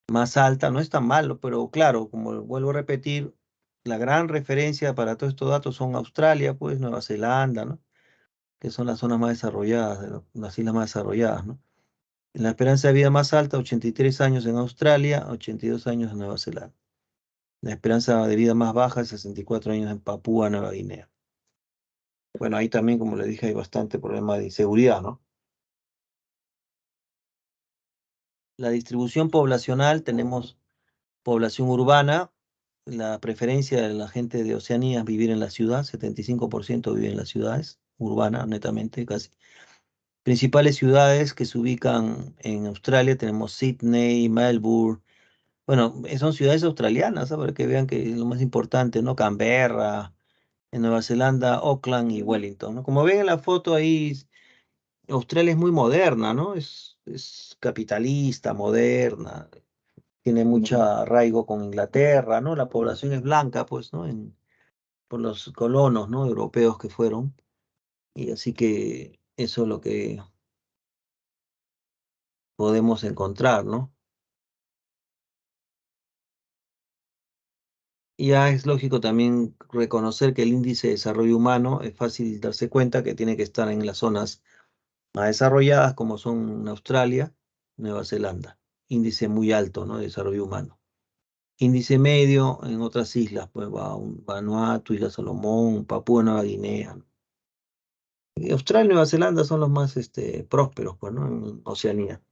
más alta, no es tan malo, pero claro, como vuelvo a repetir, la gran referencia para todos estos datos son Australia, pues Nueva Zelanda, ¿no? Que son las zonas más desarrolladas, las islas más desarrolladas, ¿no? La esperanza de vida más alta, 83 años en Australia, 82 años en Nueva Zelanda. La esperanza de vida más baja, 64 años en Papúa Nueva Guinea. Bueno, ahí también, como le dije, hay bastante problema de inseguridad, ¿no? La distribución poblacional, tenemos población urbana, la preferencia de la gente de Oceanía es vivir en la ciudad, 75% vive en las ciudades, urbana netamente casi. Principales ciudades que se ubican en Australia, tenemos Sydney, Melbourne, bueno, son ciudades australianas, ¿sabes? Para que vean que es lo más importante, ¿no? Canberra, en Nueva Zelanda, Auckland y Wellington, ¿no? Como ven en la foto ahí, Australia es muy moderna, ¿no? Es capitalista, moderna, tiene mucho arraigo con Inglaterra, ¿no? La población es blanca, pues, ¿no? Por los colonos, ¿no? Europeos que fueron. Y así que eso es lo que podemos encontrar, ¿no? Y ya es lógico también reconocer que el índice de desarrollo humano es fácil darse cuenta que tiene que estar en las zonas más desarrolladas como son Australia, Nueva Zelanda. Índice muy alto, ¿no? De desarrollo humano. Índice medio en otras islas, pues Vanuatu, Isla Salomón, Papúa Nueva Guinea. Y Australia y Nueva Zelanda son los más prósperos, pues, ¿no? En Oceanía.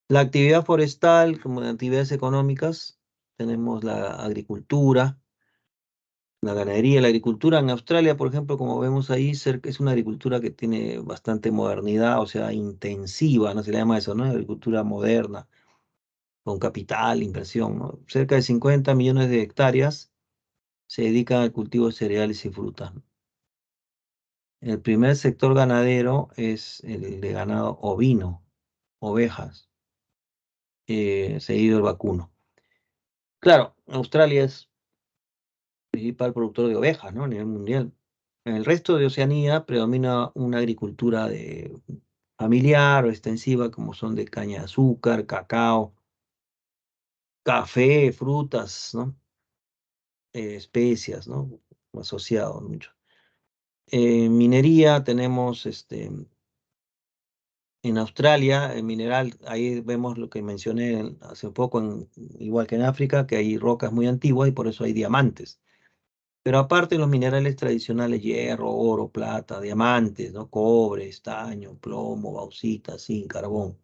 La actividad forestal, como de actividades económicas, tenemos la agricultura, la ganadería, la agricultura. En Australia, por ejemplo, como vemos ahí, es una agricultura que tiene bastante modernidad, o sea, intensiva, no se le llama eso, ¿no? Agricultura moderna, con capital, inversión, ¿no? Cerca de 50 millones de hectáreas se dedican al cultivo de cereales y frutas, ¿no? El primer sector ganadero es el de ganado ovino, ovejas, seguido el vacuno. Claro, Australia es principal productor de ovejas, ¿no? A nivel mundial. En el resto de Oceanía predomina una agricultura familiar o extensiva, como son de caña de azúcar, cacao, café, frutas, ¿no? Especias, ¿no? Asociados mucho. Minería tenemos en Australia, el mineral, ahí vemos lo que mencioné hace poco, igual que en África, que hay rocas muy antiguas y por eso hay diamantes. Pero aparte los minerales tradicionales, hierro, oro, plata, diamantes, ¿no? Cobre, estaño, plomo, bauxita, zinc, carbón.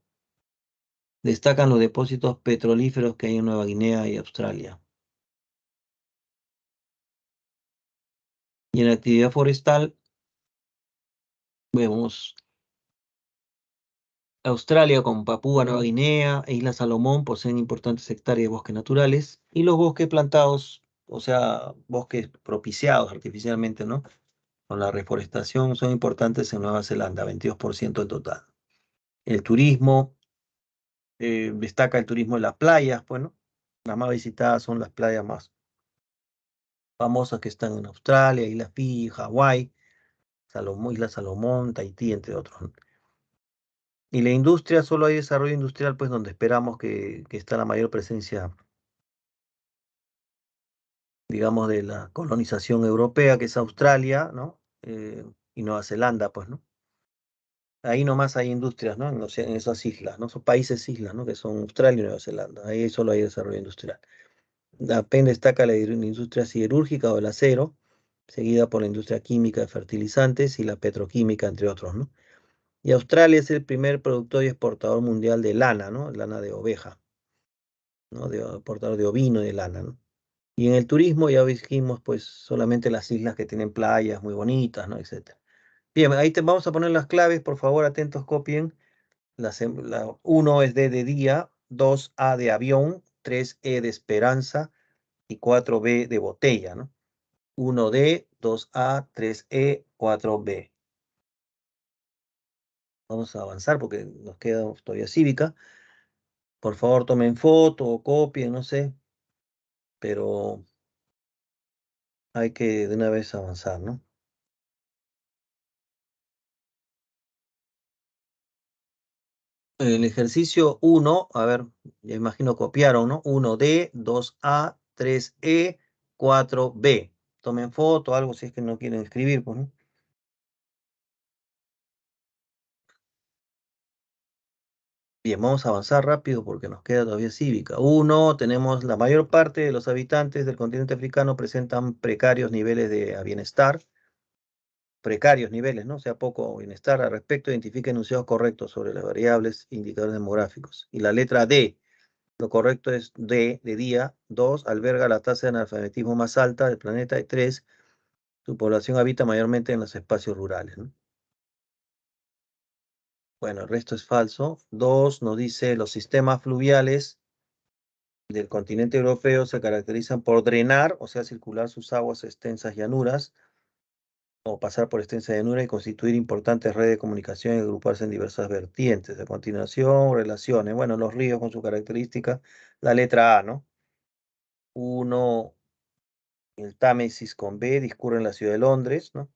Destacan los depósitos petrolíferos que hay en Nueva Guinea y Australia. Y en la actividad forestal vemos Australia con Papúa Nueva Guinea e Isla Salomón poseen importantes hectáreas de bosques naturales y los bosques plantados, o sea, bosques propiciados artificialmente, ¿no? Con la reforestación son importantes en Nueva Zelanda, 22% del total. El turismo, destaca el turismo en las playas, pues, ¿no? Las más visitadas son las playas más famosas que están en Australia, Islas Fiji, Hawái, Salomón, Isla Salomón, Tahití, entre otros, ¿no? Y la industria, solo hay desarrollo industrial, pues donde esperamos que está la mayor presencia, digamos, de la colonización europea, que es Australia, ¿no? Y Nueva Zelanda, pues, ¿no? Ahí nomás hay industrias, ¿no? En esas islas, ¿no? Son países islas, ¿no? Que son Australia y Nueva Zelanda. Ahí solo hay desarrollo industrial. Apenas destaca la industria siderúrgica o el acero, seguida por la industria química de fertilizantes y la petroquímica, entre otros, ¿no? Y Australia es el primer productor y exportador mundial de lana, ¿no? Lana de oveja, ¿no? Exportador de ovino y de lana, ¿no? Y en el turismo ya dijimos, pues, solamente las islas que tienen playas muy bonitas, ¿no? Etcétera. Bien, ahí te vamos a poner las claves, por favor, atentos, copien. La 1 es D de día, 2 A de avión, 3 E de esperanza y 4 B de botella, ¿no? 1D, 2A, 3E, 4B. Vamos a avanzar porque nos queda todavía cívica. Por favor, tomen foto o copien, no sé, pero hay que de una vez avanzar, ¿no? El ejercicio 1, a ver, ya imagino copiaron, ¿no? 1D, 2A, 3E, 4B. Tomen foto, algo si es que no quieren escribir, pues, ¿no? Bien, vamos a avanzar rápido porque nos queda todavía cívica. Uno, tenemos la mayor parte de los habitantes del continente africano presentan precarios niveles de bienestar, precarios niveles, ¿no? O sea, poco bienestar. Al respecto, identifica enunciados correctos sobre las variables e indicadores demográficos. Y la letra D, lo correcto es D de día. Dos, alberga la tasa de analfabetismo más alta del planeta. Y tres, su población habita mayormente en los espacios rurales, ¿no? Bueno, el resto es falso. Dos, nos dice los sistemas fluviales del continente europeo se caracterizan por drenar, o sea, circular sus aguas a extensas llanuras, o pasar por extensa llanura y constituir importantes redes de comunicación y agruparse en diversas vertientes. A continuación, relaciones. Bueno, los ríos con su característica, la letra A, ¿no? Uno, el Támesis con B, discurre en la ciudad de Londres, ¿no?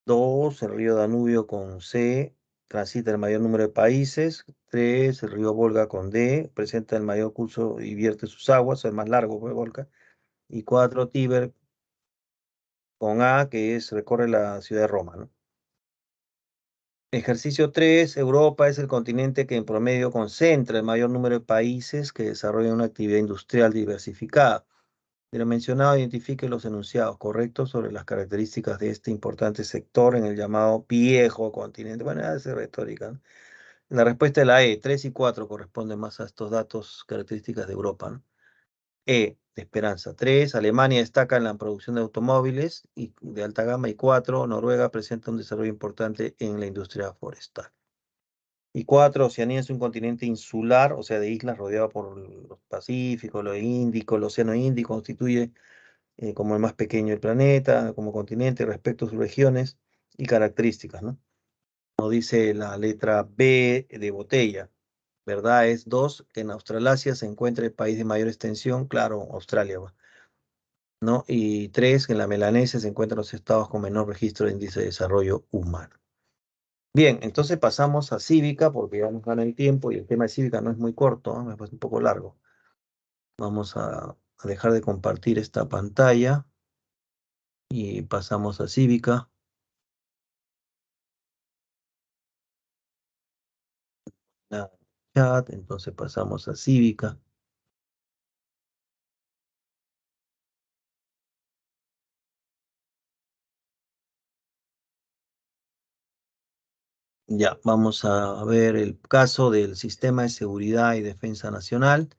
Dos, el río Danubio con C, transita el mayor número de países. Tres, el río Volga con D, presenta el mayor curso y vierte sus aguas, el más largo, pues, Volga. Y cuatro, Tíber con A, que es recorre la ciudad de Roma, ¿no? Ejercicio 3, Europa es el continente que en promedio concentra el mayor número de países que desarrollan una actividad industrial diversificada. De lo mencionado, identifique los enunciados correctos sobre las características de este importante sector en el llamado viejo continente. Bueno, es retórica, ¿no? La respuesta es la E, 3 y 4 corresponden más a estos datos características de Europa, ¿no? E, de Esperanza. 3, Alemania destaca en la producción de automóviles y de alta gama. Y 4, Noruega presenta un desarrollo importante en la industria forestal. Y 4, Oceanía es un continente insular, o sea, de islas rodeado por los Pacífico, lo Índico, el Océano Índico, constituye como el más pequeño del planeta, como continente respecto a sus regiones y características, ¿no? Como dice la letra B de botella. ¿Verdad? Es 2, que en Australasia se encuentra el país de mayor extensión, claro, Australia, va, ¿no? Y 3, que en la Melanesia se encuentran los estados con menor registro de índice de desarrollo humano. Bien, entonces pasamos a cívica, porque ya nos gana el tiempo y el tema de cívica no es muy corto, ¿no? Es un poco largo. Vamos a dejar de compartir esta pantalla y pasamos a cívica. Nada, chat, entonces pasamos a cívica. Ya, vamos a ver el caso del Sistema de Seguridad y Defensa Nacional,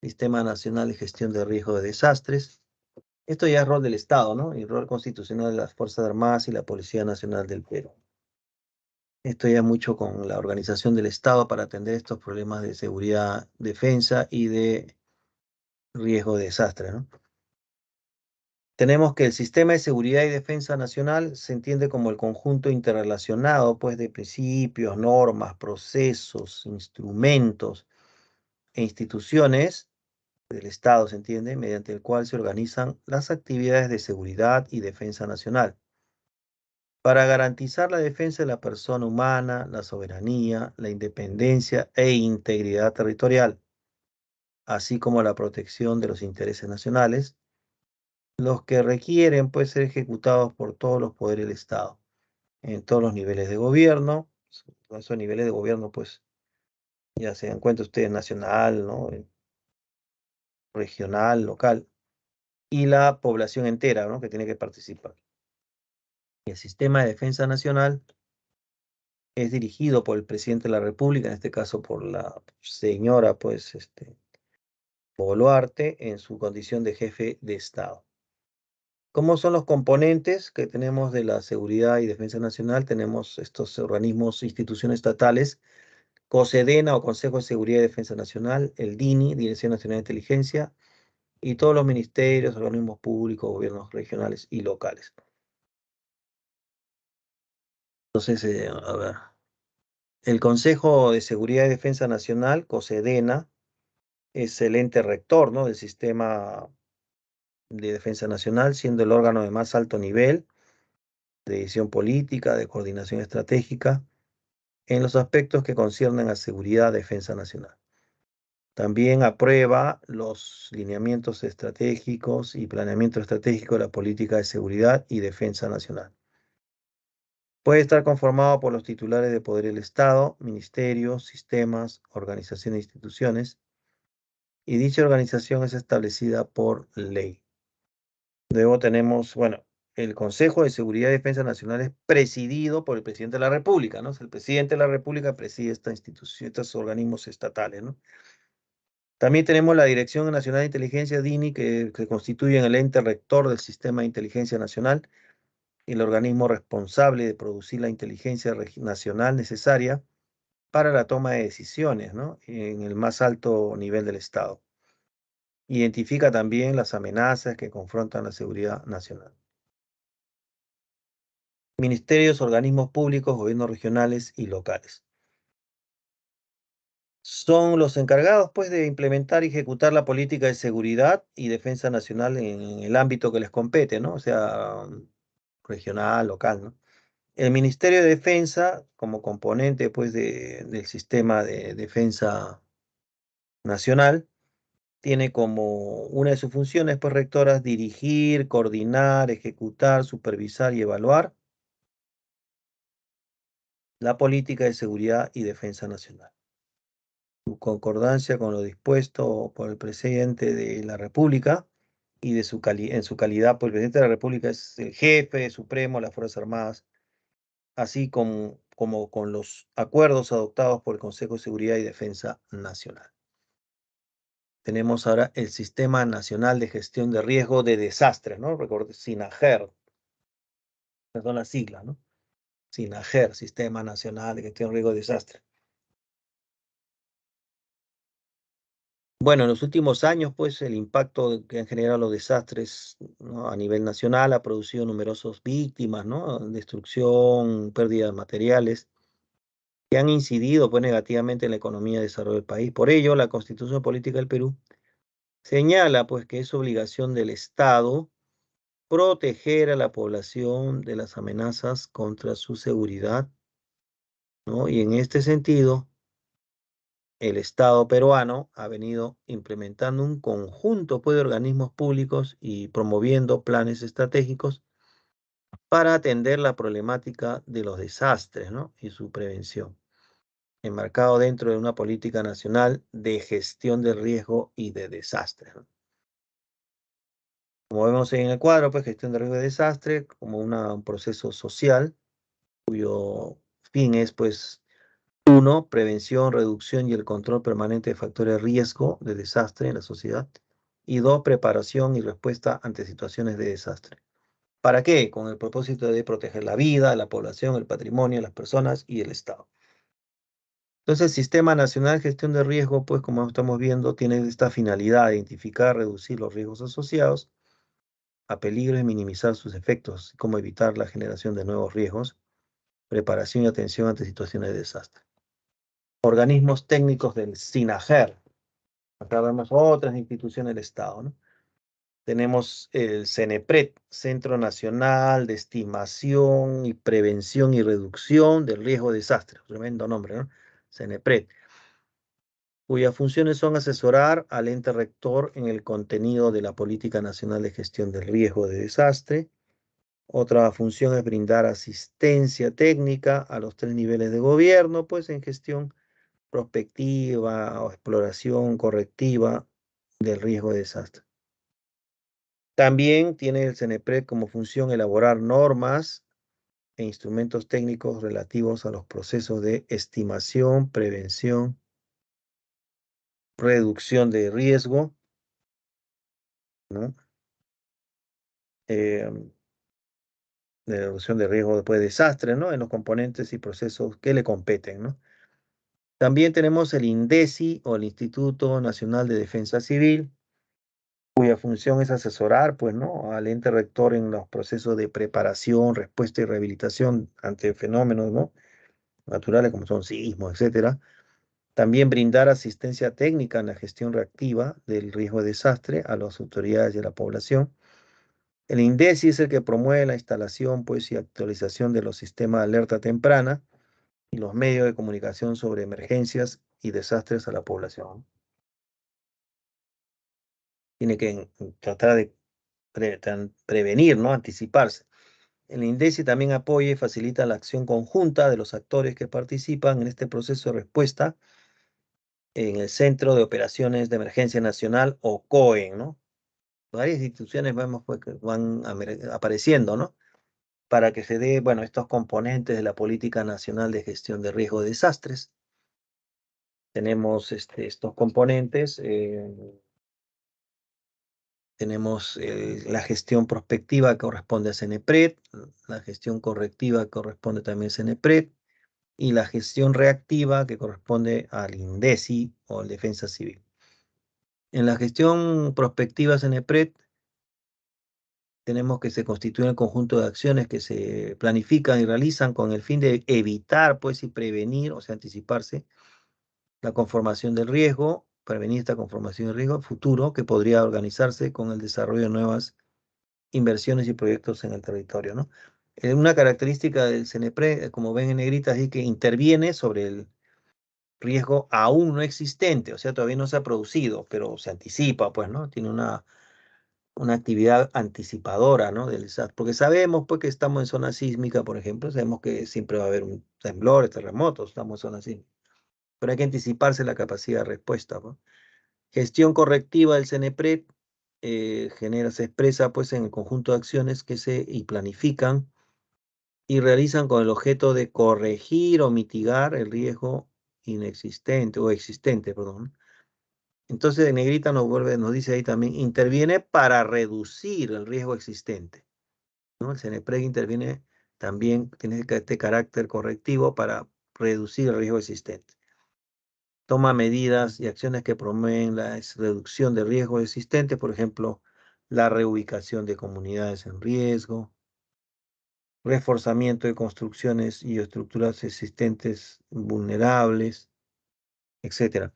Sistema Nacional de Gestión de Riesgo de Desastres. Esto ya es rol del Estado, ¿no? Y rol constitucional de las Fuerzas Armadas y la Policía Nacional del Perú. Esto ya mucho con la organización del Estado para atender estos problemas de seguridad, defensa y de riesgo de desastre, ¿no? Tenemos que el sistema de seguridad y defensa nacional se entiende como el conjunto interrelacionado, pues, de principios, normas, procesos, instrumentos e instituciones del Estado, se entiende, mediante el cual se organizan las actividades de seguridad y defensa nacional para garantizar la defensa de la persona humana, la soberanía, la independencia e integridad territorial, así como la protección de los intereses nacionales, los que requieren pues ser ejecutados por todos los poderes del Estado, en todos los niveles de gobierno. Esos niveles de gobierno pues ya se dan cuenta ustedes, nacional, ¿no? Regional, local, y la población entera, ¿no? Que tiene que participar. El sistema de defensa nacional es dirigido por el presidente de la República, en este caso por la señora pues Boluarte, en su condición de jefe de Estado. ¿Cómo son los componentes que tenemos de la seguridad y defensa nacional? Tenemos estos organismos, instituciones estatales, COSEDENA o Consejo de Seguridad y Defensa Nacional, el DINI, Dirección Nacional de Inteligencia, y todos los ministerios, organismos públicos, gobiernos regionales y locales. Entonces, a ver, el Consejo de Seguridad y Defensa Nacional, COSEDENA, es el ente rector, ¿no?, del sistema de defensa nacional, siendo el órgano de más alto nivel de decisión política, de coordinación estratégica, en los aspectos que conciernen a seguridad, defensa nacional. También aprueba los lineamientos estratégicos y planeamiento estratégico de la política de seguridad y defensa nacional. Puede estar conformado por los titulares de poder del Estado, ministerios, sistemas, organizaciones e instituciones, y dicha organización es establecida por ley. Luego tenemos, bueno, el Consejo de Seguridad y Defensa Nacional es presidido por el presidente de la República, ¿no? O sea, el presidente de la República preside esta institución, estos organismos estatales, ¿no? También tenemos la Dirección Nacional de Inteligencia, DINI, que constituye el ente rector del Sistema de Inteligencia Nacional, el organismo responsable de producir la inteligencia nacional necesaria para la toma de decisiones, ¿no?, en el más alto nivel del Estado. Identifica también las amenazas que confrontan la seguridad nacional. Ministerios, organismos públicos, gobiernos regionales y locales. Son los encargados, pues, de implementar y ejecutar la política de seguridad y defensa nacional en el ámbito que les compete, ¿no? O sea, regional, local, ¿no? El Ministerio de Defensa, como componente, pues, del sistema de defensa nacional, tiene como una de sus funciones, pues, rectoras, dirigir, coordinar, ejecutar, supervisar y evaluar la política de seguridad y defensa nacional. Su concordancia con lo dispuesto por el presidente de la República y en su calidad, pues el presidente de la República es el jefe supremo de las Fuerzas Armadas, así como con los acuerdos adoptados por el Consejo de Seguridad y Defensa Nacional. Tenemos ahora el Sistema Nacional de Gestión de Riesgo de Desastres, ¿no? Recuerden, SINAGER, esas son las siglas, ¿no? SINAGER, Sistema Nacional de Gestión de Riesgo de Desastres. Bueno, en los últimos años, pues, el impacto que han generado los desastres, ¿no?, a nivel nacional ha producido numerosas víctimas, ¿no? Destrucción, pérdidas materiales, que han incidido, pues, negativamente en la economía y desarrollo del país. Por ello, la Constitución Política del Perú señala, pues, que es obligación del Estado proteger a la población de las amenazas contra su seguridad, ¿no? Y en este sentido, el Estado peruano ha venido implementando un conjunto, pues, de organismos públicos y promoviendo planes estratégicos para atender la problemática de los desastres, ¿no?, y su prevención, enmarcado dentro de una política nacional de gestión de riesgo y de desastres, ¿no? Como vemos en el cuadro, pues, gestión de riesgo y desastre como un proceso social cuyo fin es, pues, uno, prevención, reducción y el control permanente de factores de riesgo de desastre en la sociedad. Y dos, preparación y respuesta ante situaciones de desastre. ¿Para qué? Con el propósito de proteger la vida, la población, el patrimonio, las personas y el Estado. Entonces, el Sistema Nacional de Gestión de Riesgo, pues como estamos viendo, tiene esta finalidad de identificar, reducir los riesgos asociados a peligros y minimizar sus efectos, como evitar la generación de nuevos riesgos, preparación y atención ante situaciones de desastre. Organismos técnicos del SINAGER. Acá vemos otras instituciones del Estado, ¿no? Tenemos el CENEPRED, Centro Nacional de Estimación y Prevención y Reducción del Riesgo de Desastre. Tremendo nombre, ¿no? CENEPRED, cuyas funciones son asesorar al ente rector en el contenido de la Política Nacional de Gestión del Riesgo de Desastre. Otra función es brindar asistencia técnica a los 3 niveles de gobierno, pues en gestión prospectiva o exploración correctiva del riesgo de desastre. También tiene el CENEPRED como función elaborar normas e instrumentos técnicos relativos a los procesos de estimación, prevención, reducción de riesgo, ¿no? De reducción de riesgo después de desastre, ¿no? En los componentes y procesos que le competen, ¿no? También tenemos el INDECI o el Instituto Nacional de Defensa Civil, cuya función es asesorar, pues, ¿no? Al ente rector en los procesos de preparación, respuesta y rehabilitación ante fenómenos, ¿no? Naturales como son sismos, etcétera. También brindar asistencia técnica en la gestión reactiva del riesgo de desastre a las autoridades y a la población. El INDECI es el que promueve la instalación, pues, y actualización de los sistemas de alerta temprana y los medios de comunicación sobre emergencias y desastres a la población. Tiene que tratar de prevenir, ¿no? Anticiparse. El INDECI también apoya y facilita la acción conjunta de los actores que participan en este proceso de respuesta en el Centro de Operaciones de Emergencia Nacional o COE, ¿no? Varias instituciones vemos pues, que van apareciendo, ¿no? Para que se dé, bueno, estos componentes de la Política Nacional de Gestión de Riesgo de Desastres. Tenemos estos componentes, tenemos la gestión prospectiva que corresponde a CENEPRED, la gestión correctiva que corresponde también a CENEPRED, y la gestión reactiva que corresponde al INDECI o al Defensa Civil. En la gestión prospectiva CENEPRED tenemos que se constituye el conjunto de acciones que se planifican y realizan con el fin de evitar, pues, y prevenir, o sea, anticiparse, la conformación del riesgo, prevenir esta conformación del riesgo futuro que podría organizarse con el desarrollo de nuevas inversiones y proyectos en el territorio, ¿no? Una característica del CENEPRED, como ven en negrita, es que interviene sobre el riesgo aún no existente, o sea, todavía no se ha producido, pero se anticipa, pues, ¿no? Tiene una actividad anticipadora, ¿no? Del desastre, porque sabemos, pues, que estamos en zona sísmica, por ejemplo, sabemos que siempre va a haber un temblor, terremotos, estamos en zona sísmica, pero hay que anticiparse la capacidad de respuesta, ¿no? Gestión correctiva del CENEPRED se expresa, pues, en el conjunto de acciones que se y planifican y realizan con el objeto de corregir o mitigar el riesgo inexistente o existente, perdón. Entonces, en negrita nos dice ahí también, interviene para reducir el riesgo existente, ¿no? El CENEPRED interviene también, tiene este carácter correctivo para reducir el riesgo existente. Toma medidas y acciones que promueven la reducción de riesgos existentes, por ejemplo, la reubicación de comunidades en riesgo, reforzamiento de construcciones y estructuras existentes vulnerables, etc.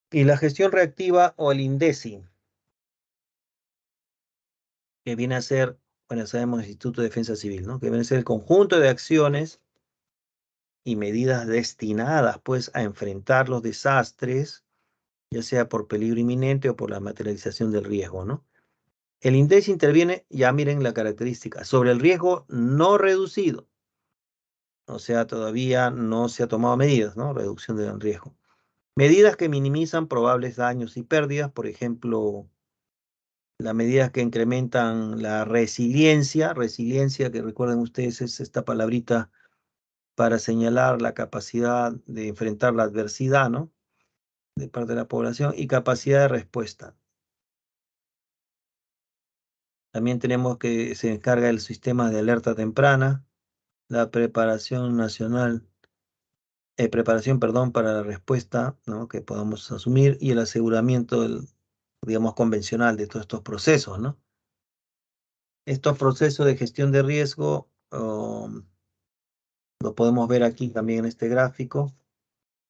Y la gestión reactiva o el INDECI, que viene a ser, bueno, sabemos el Instituto de Defensa Civil, ¿no? Que viene a ser el conjunto de acciones y medidas destinadas, pues, a enfrentar los desastres, ya sea por peligro inminente o por la materialización del riesgo, ¿no? El INDECI interviene, ya miren la característica, sobre el riesgo no reducido, o sea, todavía no se ha tomado medidas, ¿no? Reducción del riesgo. Medidas que minimizan probables daños y pérdidas, por ejemplo, las medidas que incrementan la resiliencia que recuerden ustedes es esta palabrita para señalar la capacidad de enfrentar la adversidad, ¿no? De parte de la población y capacidad de respuesta. También tenemos que se encarga el sistema de alerta temprana, la preparación nacional, preparación, perdón, para la respuesta, ¿no? Que podamos asumir y el aseguramiento del, digamos, convencional de todos estos procesos, ¿no? Estos procesos de gestión de riesgo, lo podemos ver aquí también en este gráfico,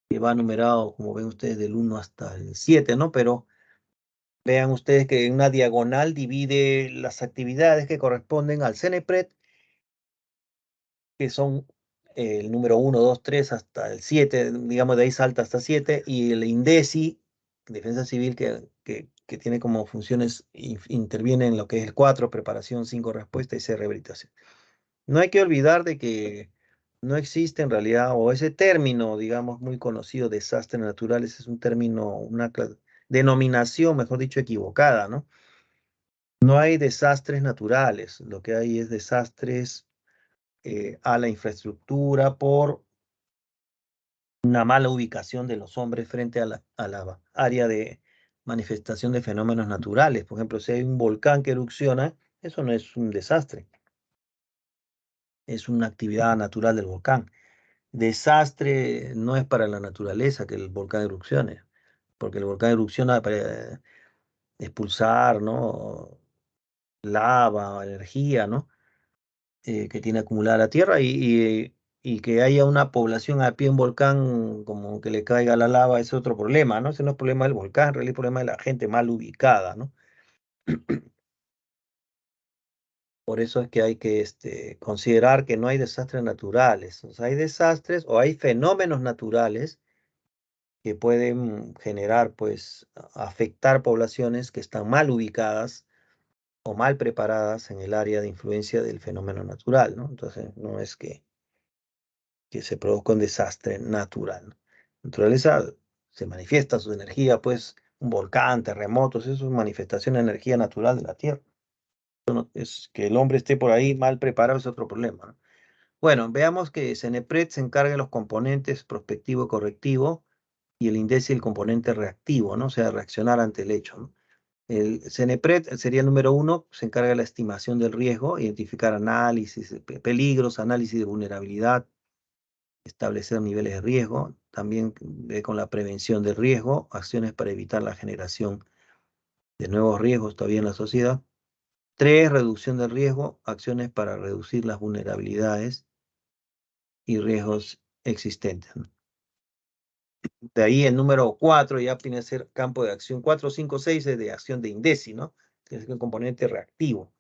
que va numerado, como ven ustedes, del 1 hasta el 7, ¿no? Pero vean ustedes que en una diagonal divide las actividades que corresponden al CENEPRED, que son el número 1, 2, 3 hasta el 7, digamos de ahí salta hasta 7, y el INDECI, Defensa Civil, que tiene como funciones, interviene en lo que es el 4, preparación, 5, respuesta y 6, rehabilitación. No hay que olvidar de que no existe en realidad, o ese término, digamos, muy conocido, desastres naturales, es un término, una denominación, mejor dicho, equivocada, ¿no? No hay desastres naturales, lo que hay es desastres a la infraestructura por una mala ubicación de los hombres frente a la área de manifestación de fenómenos naturales. Por ejemplo, si hay un volcán que erupciona, eso no es un desastre, es una actividad natural del volcán. Desastre no es para la naturaleza que el volcán erupcione, porque el volcán erupciona para expulsar, ¿no? Lava, energía, ¿no? Que tiene acumulada la tierra y que haya una población a pie en volcán como que le caiga la lava es otro problema, ¿no? Ese no es problema del volcán, en realidad es problema de la gente mal ubicada, ¿no? Por eso es que hay que considerar que no hay desastres naturales, o sea, hay desastres o hay fenómenos naturales que pueden generar, pues, afectar poblaciones que están mal ubicadas o mal preparadas en el área de influencia del fenómeno natural, ¿no? Entonces, no es que se produzca un desastre natural, ¿no? La naturaleza se manifiesta su energía, pues, un volcán, terremotos, eso es manifestación de energía natural de la Tierra. Es que el hombre esté por ahí mal preparado es otro problema, ¿no? Bueno, veamos que CENEPRED se encarga de los componentes prospectivo y correctivo y el INDECI el componente reactivo, ¿no? O sea, reaccionar ante el hecho, ¿no? El CENEPRED sería el número 1, se encarga de la estimación del riesgo, identificar análisis de peligros, análisis de vulnerabilidad, establecer niveles de riesgo, también ve con la prevención del riesgo, acciones para evitar la generación de nuevos riesgos todavía en la sociedad. 3, reducción del riesgo, acciones para reducir las vulnerabilidades y riesgos existentes, ¿no? De ahí el número 4 ya viene a ser campo de acción. 4, 5, 6 es de acción de INDECI, ¿no? Que es el componente reactivo.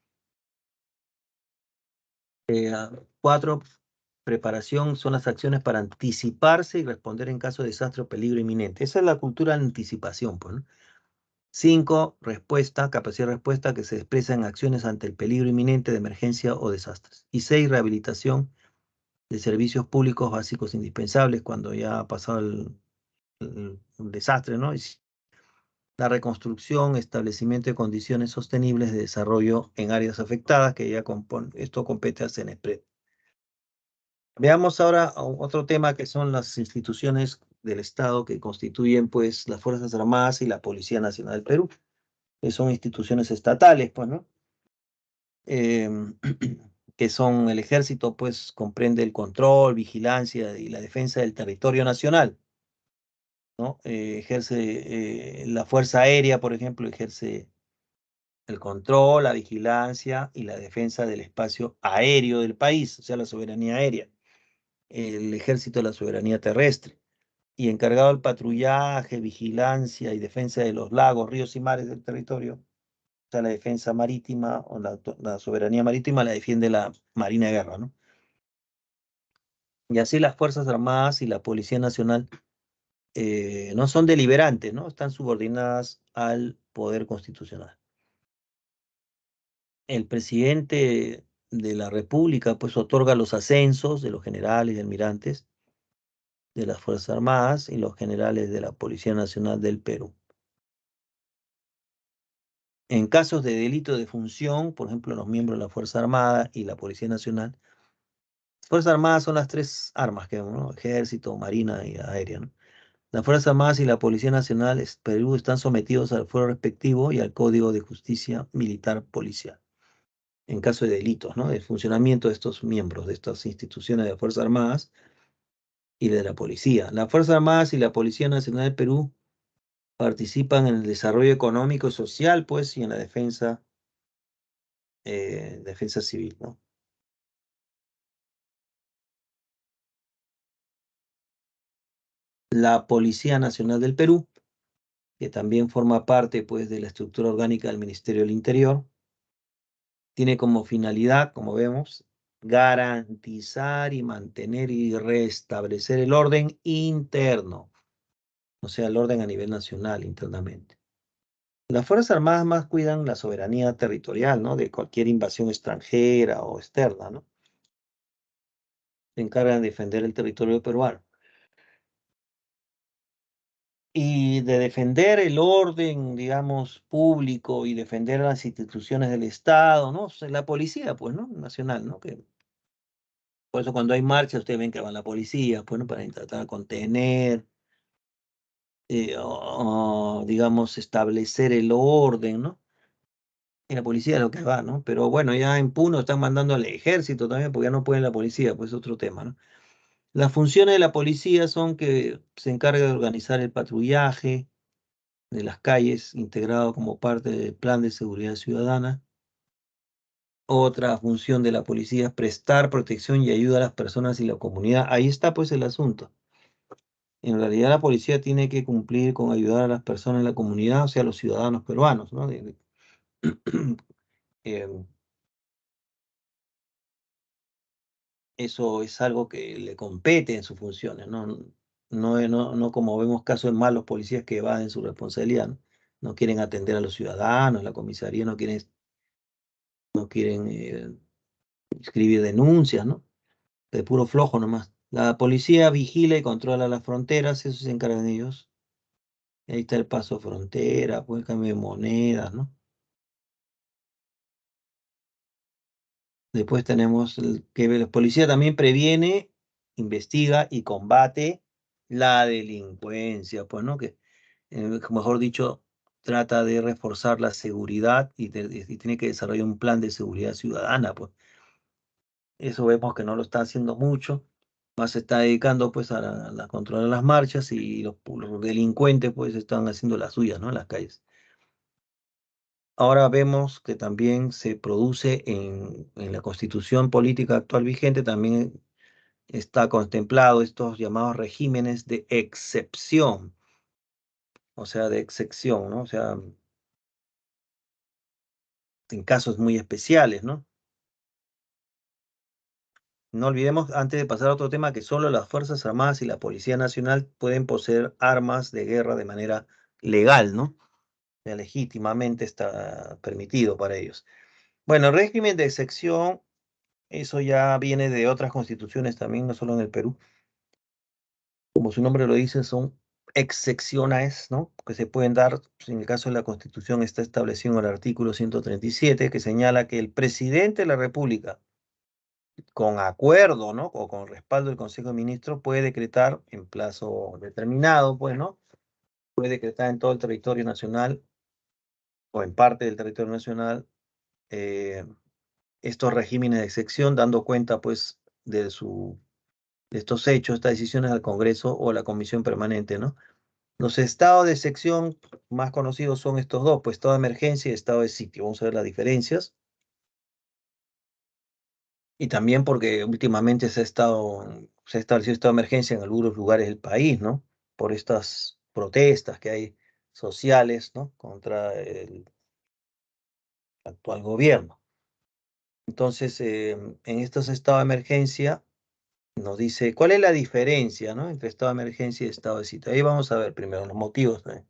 4, preparación son las acciones para anticiparse y responder en caso de desastre o peligro inminente. Esa es la cultura de anticipación, pues, ¿no? 5, respuesta, capacidad de respuesta que se expresa en acciones ante el peligro inminente de emergencia o desastres. Y 6, rehabilitación de servicios públicos básicos indispensables cuando ya ha pasado el desastre, ¿no? Y la reconstrucción, establecimiento de condiciones sostenibles de desarrollo en áreas afectadas, que ya esto compete a CENESPRED. Veamos ahora otro tema que son las instituciones del Estado que constituyen pues las Fuerzas Armadas y la Policía Nacional del Perú, que son instituciones estatales, pues, ¿no? Que son el ejército, pues comprende el control, vigilancia y la defensa del territorio nacional, ¿no? Ejerce la Fuerza Aérea, por ejemplo, ejerce el control, la vigilancia y la defensa del espacio aéreo del país, o sea, la soberanía aérea. El ejército, la soberanía terrestre. Y encargado del patrullaje, vigilancia y defensa de los lagos, ríos y mares del territorio. O sea, la defensa marítima o la soberanía marítima la defiende la Marina de Guerra, ¿no? Y así las Fuerzas Armadas y la Policía Nacional no son deliberantes, ¿no? Están subordinadas al poder constitucional. El presidente de la República, pues, otorga los ascensos de los generales y almirantes de las Fuerzas Armadas y los generales de la Policía Nacional del Perú. En casos de delito de función, por ejemplo, los miembros de la Fuerza Armada y la Policía Nacional Fuerzas Armadas son las tres armas que vemos, ¿no? Ejército, Marina y Aérea, ¿no? Las Fuerzas Armadas y la Policía Nacional Perú están sometidos al fuero respectivo y al Código de Justicia Militar Policial en caso de delitos, ¿no? El funcionamiento de estos miembros de estas instituciones de las Fuerzas Armadas y de la Policía. Las Fuerzas Armadas y la Policía Nacional del Perú participan en el desarrollo económico y social, pues, y en la defensa civil, ¿no? La Policía Nacional del Perú, que también forma parte, pues, de la estructura orgánica del Ministerio del Interior, tiene como finalidad, como vemos, garantizar y mantener y restablecer el orden interno, o sea, el orden a nivel nacional internamente. Las Fuerzas Armadas más cuidan la soberanía territorial, ¿no? De cualquier invasión extranjera o externa, ¿no? Se encargan de defender el territorio peruano. Y de defender el orden, digamos, público y defender las instituciones del Estado, ¿no? O sea, la policía, pues, ¿no? Nacional, ¿no? Que por eso cuando hay marcha, ustedes ven que va la policía, pues, ¿no? Para intentar contener, digamos, establecer el orden, ¿no? Y la policía es lo que va, ¿no? Pero bueno, ya en Puno están mandando al ejército también, porque ya no pueden la policía, pues es otro tema, ¿no? Las funciones de la policía son que se encarga de organizar el patrullaje de las calles, integrado como parte del plan de seguridad ciudadana. Otra función de la policía es prestar protección y ayuda a las personas y la comunidad. Ahí está pues el asunto. En realidad la policía tiene que cumplir con ayudar a las personas en la comunidad, o sea, a los ciudadanos peruanos, ¿no? Eh, eso es algo que le compete en sus funciones, ¿no? No como vemos casos de malos policías que evaden su responsabilidad, ¿no? No quieren atender a los ciudadanos, la comisaría no quieren escribir denuncias, ¿no? De puro flojo nomás. La policía vigila y controla las fronteras, eso se encargan ellos. Ahí está el paso frontera, pues el cambio de monedas, ¿no? Después tenemos que la policía también previene, investiga y combate la delincuencia, pues, ¿no? Que, mejor dicho, trata de reforzar la seguridad y tiene que desarrollar un plan de seguridad ciudadana, pues. Eso vemos que no lo está haciendo mucho, más se está dedicando, pues, a controlar las marchas y los delincuentes, pues, están haciendo las suyas, ¿no? En las calles. Ahora vemos que también se produce en la constitución política actual vigente, también está contemplado estos llamados regímenes de excepción, o sea, de excepción, ¿no? O sea, en casos muy especiales, ¿no? No olvidemos, antes de pasar a otro tema, que solo las Fuerzas Armadas y la Policía Nacional pueden poseer armas de guerra de manera legal, ¿no? O sea, legítimamente está permitido para ellos. Bueno, el régimen de excepción, eso ya viene de otras constituciones también, no solo en el Perú. Como su nombre lo dice, son excepciones, ¿no? Que se pueden dar, pues, en el caso de la Constitución está establecido en el artículo 137, que señala que el presidente de la República, con acuerdo, ¿no? O con respaldo del Consejo de Ministros, puede decretar en plazo determinado, pues, ¿no? Puede decretar en todo el territorio nacional o en parte del territorio nacional eh, estos regímenes de excepción, dando cuenta, pues, de estos hechos, estas decisiones al Congreso o a la Comisión Permanente, ¿no? Los estados de sección más conocidos son estos dos, pues estado de emergencia y estado de sitio. Vamos a ver las diferencias. Y también porque últimamente se ha establecido estado de emergencia en algunos lugares del país, ¿no? Por estas protestas que hay sociales, ¿no? Contra el actual gobierno. Entonces, en estos estados de emergencia nos dice, ¿cuál es la diferencia, ¿no? Entre estado de emergencia y estado de sitio? Ahí vamos a ver primero los motivos, ¿no?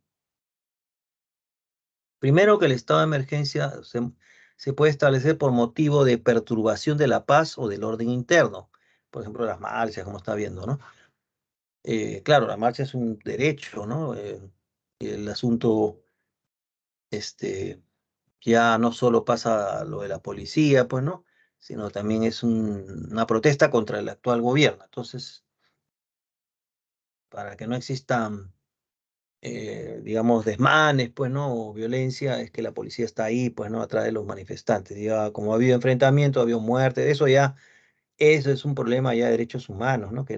Primero que el estado de emergencia se puede establecer por motivo de perturbación de la paz o del orden interno. Por ejemplo, las marchas, como está viendo, ¿no? Claro, la marcha es un derecho, ¿no? El asunto, este, ya no solo pasa a lo de la policía, pues, ¿no? sino también es una protesta contra el actual gobierno. Entonces, para que no existan, digamos, desmanes, pues, ¿no? O violencia, es que la policía está ahí, pues, ¿no? Atrás de los manifestantes. Ya, como ha habido enfrentamiento, ha habido muerte, eso ya, eso es un problema ya de derechos humanos, ¿no? Que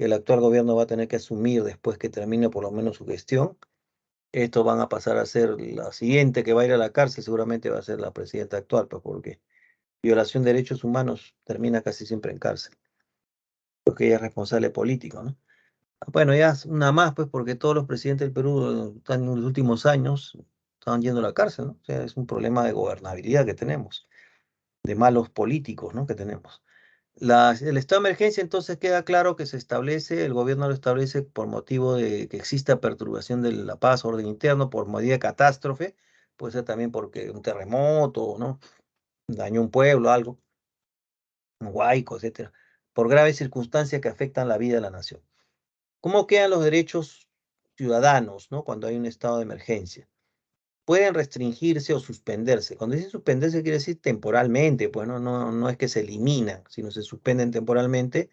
el actual gobierno va a tener que asumir después que termine por lo menos su gestión. Estos van a pasar a ser la siguiente que va a ir a la cárcel, seguramente va a ser la presidenta actual, pues porque violación de derechos humanos termina casi siempre en cárcel, porque ella es responsable político, ¿no? Bueno, ya una más, pues, porque todos los presidentes del Perú están en los últimos años estaban yendo a la cárcel, ¿no? O sea, es un problema de gobernabilidad que tenemos, de malos políticos, ¿no? Que tenemos. El estado de emergencia entonces queda claro que se establece, el gobierno lo establece por motivo de que exista perturbación de la paz, orden interno, por medida de catástrofe, puede ser también porque un terremoto, ¿no? Dañó un pueblo, algo, un huaico, etcétera, por graves circunstancias que afectan la vida de la nación. ¿Cómo quedan los derechos ciudadanos, ¿no? Cuando hay un estado de emergencia? Pueden restringirse o suspenderse. Cuando dice suspenderse quiere decir temporalmente, pues no es que se eliminan, sino se suspenden temporalmente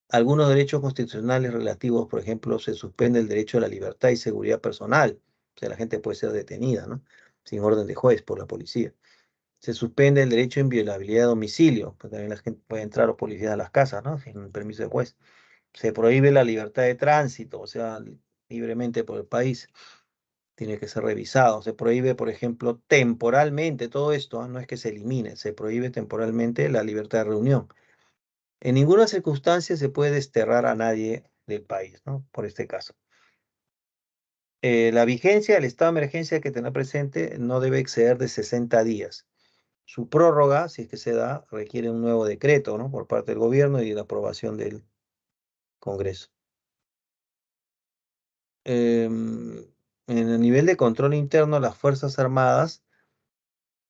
algunos derechos constitucionales relativos, por ejemplo, se suspende el derecho a la libertad y seguridad personal. O sea, la gente puede ser detenida, ¿no? Sin orden de juez por la policía. Se suspende el derecho a inviolabilidad de domicilio, pues también la gente puede entrar los policías a las casas, ¿no? Sin permiso de juez. Se prohíbe la libertad de tránsito, o sea, libremente por el país. Tiene que ser revisado. Se prohíbe, por ejemplo, temporalmente todo esto, ¿ah? No es que se elimine, se prohíbe temporalmente la libertad de reunión. En ninguna circunstancia se puede desterrar a nadie del país, ¿no? Por este caso. La vigencia del estado de emergencia que tener presente no debe exceder de 60 días. Su prórroga, si es que se da, requiere un nuevo decreto, ¿no? Por parte del gobierno y la aprobación del Congreso. En el nivel de control interno, las Fuerzas Armadas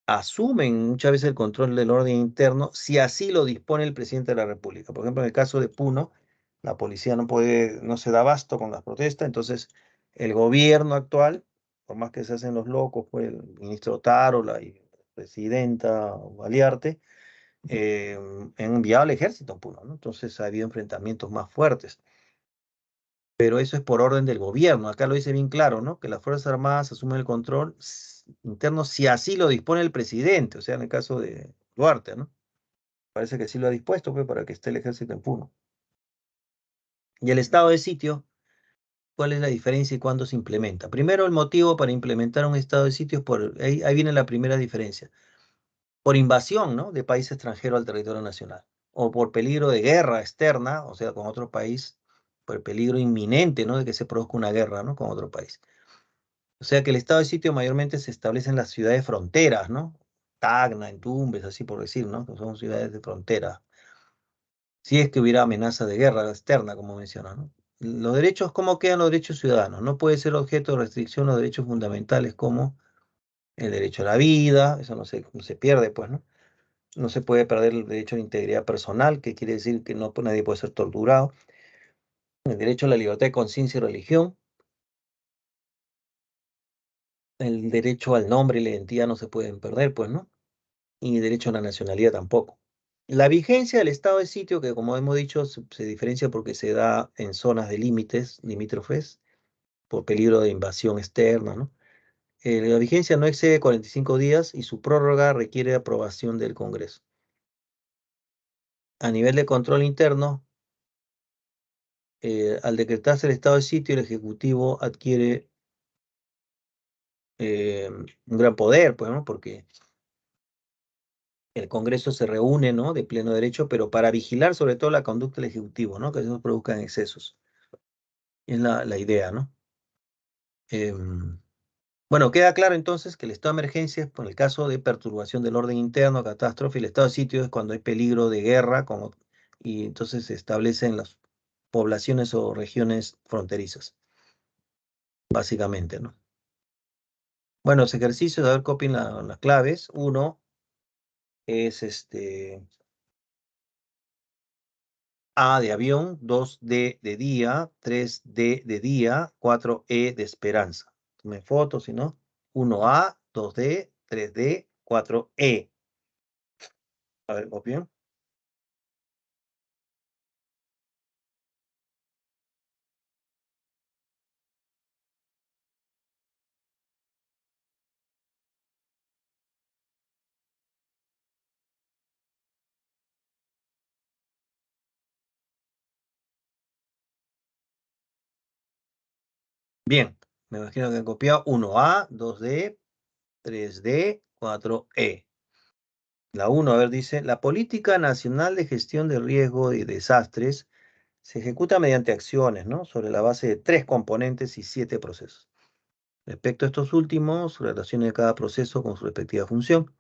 asumen muchas veces el control del orden interno si así lo dispone el presidente de la República. Por ejemplo, en el caso de Puno, la policía no se da abasto con las protestas, entonces el gobierno actual, por más que se hacen los locos, pues el ministro Tarola y la presidenta Baliarte, han enviado al ejército a Puno, ¿no? Entonces ha habido enfrentamientos más fuertes. Pero eso es por orden del gobierno. Acá lo dice bien claro, ¿no? Que las Fuerzas Armadas asumen el control interno si así lo dispone el presidente, o sea, en el caso de Duarte, ¿no? Parece que sí lo ha dispuesto, pues, para que esté el ejército en Puno. Y el estado de sitio, ¿cuál es la diferencia y cuándo se implementa? Primero, el motivo para implementar un estado de sitio es ahí viene la primera diferencia, por invasión, ¿no? De país extranjero al territorio nacional, o por peligro de guerra externa, o sea, con otro país, por peligro inminente, ¿no? De que se produzca una guerra, ¿no? Con otro país. O sea que el estado de sitio mayormente se establece en las ciudades fronteras, ¿no? Tacna, en Tumbes, así por decir, ¿no? Que son ciudades de frontera. Si es que hubiera amenaza de guerra externa, como menciona, ¿no? Los derechos, ¿cómo quedan los derechos ciudadanos? No puede ser objeto de restricción los derechos fundamentales como el derecho a la vida, eso no se pierde, pues, ¿no? No se puede perder el derecho a la integridad personal, que quiere decir que no, nadie puede ser torturado. El derecho a la libertad de conciencia y religión, el derecho al nombre y la identidad no se pueden perder, pues, ¿no? Y derecho a la nacionalidad tampoco. La vigencia del estado de sitio, que como hemos dicho, se diferencia porque se da en zonas de límites, limítrofes, por peligro de invasión externa, ¿no? La vigencia no excede 45 días y su prórroga requiere aprobación del Congreso. A nivel de control interno, al decretarse el estado de sitio, el Ejecutivo adquiere un gran poder, pues, ¿no? Porque el Congreso se reúne, ¿no? De pleno derecho, pero para vigilar sobre todo la conducta del Ejecutivo, ¿no? Que no produzcan excesos. Es la idea, ¿no? Em, bueno, queda claro entonces que el estado de emergencia es por el caso de perturbación del orden interno, catástrofe, y el estado de sitio es cuando hay peligro de guerra, y entonces se establecen las poblaciones o regiones fronterizas, básicamente, ¿no? Bueno, los ejercicios, a ver, copien las claves. Uno es A de avión, 2D de día, 3D de día, 4E de esperanza. Tomen fotos, si no. 1A, 2D, 3D, 4E. A ver, copien. Bien, me imagino que han copiado 1A, 2D, 3D, 4E. La 1, a ver, dice, la Política Nacional de Gestión de Riesgo y Desastres se ejecuta mediante acciones, ¿no? Sobre la base de 3 componentes y 7 procesos. Respecto a estos últimos, relaciones de cada proceso con su respectiva función.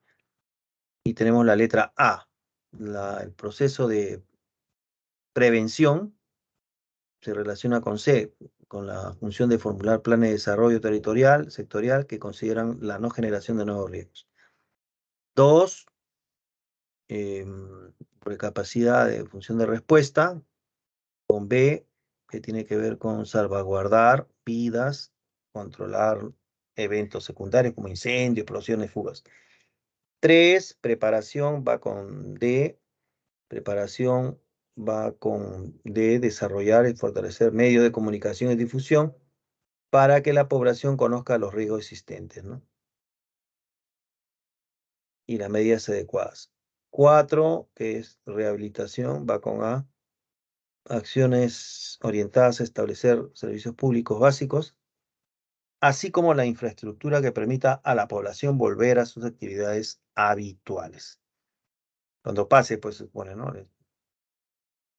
Y tenemos la letra A, el proceso de prevención se relaciona con C, con la función de formular planes de desarrollo territorial, sectorial, que consideran la no generación de nuevos riesgos. 2, por capacidad de función de respuesta, con B, que tiene que ver con salvaguardar vidas, controlar eventos secundarios como incendios, explosiones, fugas. 3, preparación, va con D, preparación va con D, desarrollar y fortalecer medios de comunicación y difusión para que la población conozca los riesgos existentes, ¿no? Y las medidas adecuadas. 4, que es rehabilitación, va con A, acciones orientadas a establecer servicios públicos básicos, así como la infraestructura que permita a la población volver a sus actividades habituales. Cuando pase, pues se supone, ¿no?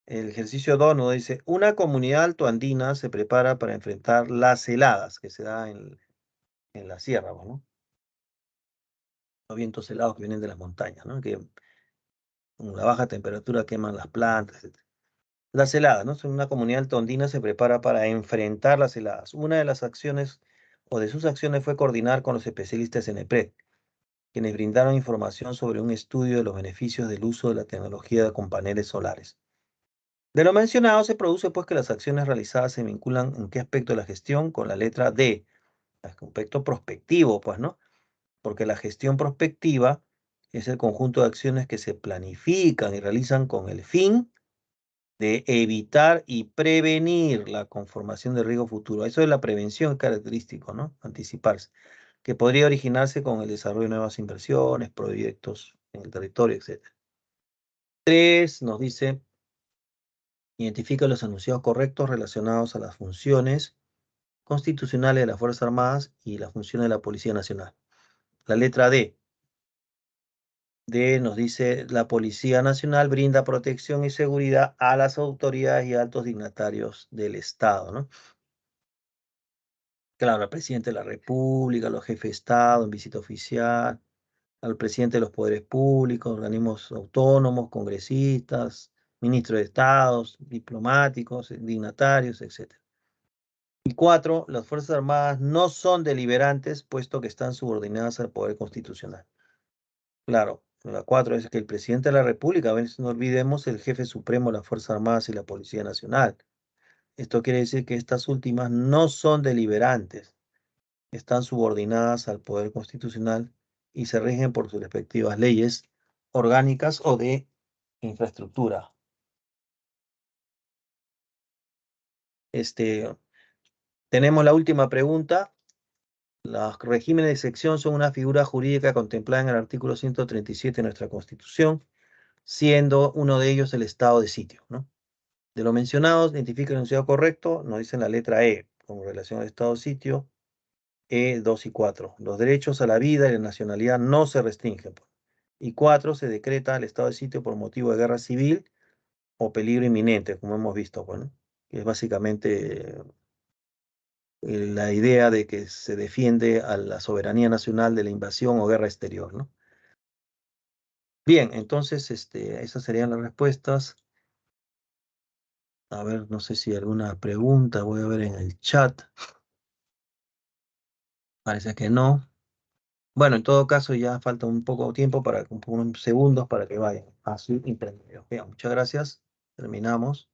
El ejercicio 2 nos dice, una comunidad altoandina se prepara para enfrentar las heladas que se da en la sierra, ¿no? Los vientos helados que vienen de las montañas, ¿no? Que con la baja temperatura queman las plantas, etc. Las heladas, ¿no? Una comunidad altoandina se prepara para enfrentar las heladas. Una de las acciones o de sus acciones fue coordinar con los especialistas en EPRED, quienes brindaron información sobre un estudio de los beneficios del uso de la tecnología con paneles solares. De lo mencionado se produce pues que las acciones realizadas se vinculan en qué aspecto de la gestión con la letra D, aspecto prospectivo, pues, ¿no? Porque la gestión prospectiva es el conjunto de acciones que se planifican y realizan con el fin de evitar y prevenir la conformación de riesgo futuro. Eso es la prevención característico, ¿no? Anticiparse, que podría originarse con el desarrollo de nuevas inversiones, proyectos en el territorio, etc. 3 nos dice, identifica los enunciados correctos relacionados a las funciones constitucionales de las Fuerzas Armadas y la función de la Policía Nacional. La letra D. D nos dice, la Policía Nacional brinda protección y seguridad a las autoridades y altos dignatarios del Estado, ¿no? Claro, al presidente de la República, los jefes de Estado en visita oficial, al presidente de los poderes públicos, organismos autónomos, congresistas, ministros de Estados, diplomáticos, dignatarios, etc. Y 4, las Fuerzas Armadas no son deliberantes, puesto que están subordinadas al poder constitucional. Claro, la 4 es que el presidente de la República, a veces no olvidemos, el jefe supremo de las Fuerzas Armadas y la Policía Nacional. Esto quiere decir que estas últimas no son deliberantes, están subordinadas al poder constitucional y se rigen por sus respectivas leyes orgánicas o de infraestructura. Tenemos la última pregunta. Los regímenes de excepción son una figura jurídica contemplada en el artículo 137 de nuestra Constitución, siendo uno de ellos el estado de sitio, ¿no? De lo mencionado, identifica el enunciado correcto, nos dicen la letra E, con relación al estado de sitio, E 2 y 4. Los derechos a la vida y la nacionalidad no se restringen. Y 4, se decreta el estado de sitio por motivo de guerra civil o peligro inminente, como hemos visto, bueno, que es básicamente la idea de que se defiende a la soberanía nacional de la invasión o guerra exterior, ¿no? Bien, entonces, esas serían las respuestas. A ver, no sé si hay alguna pregunta, voy a ver en el chat. Parece que no. Bueno, en todo caso, ya falta un poco de tiempo unos segundos para que vayan a su intermedio. Bien, muchas gracias. Terminamos.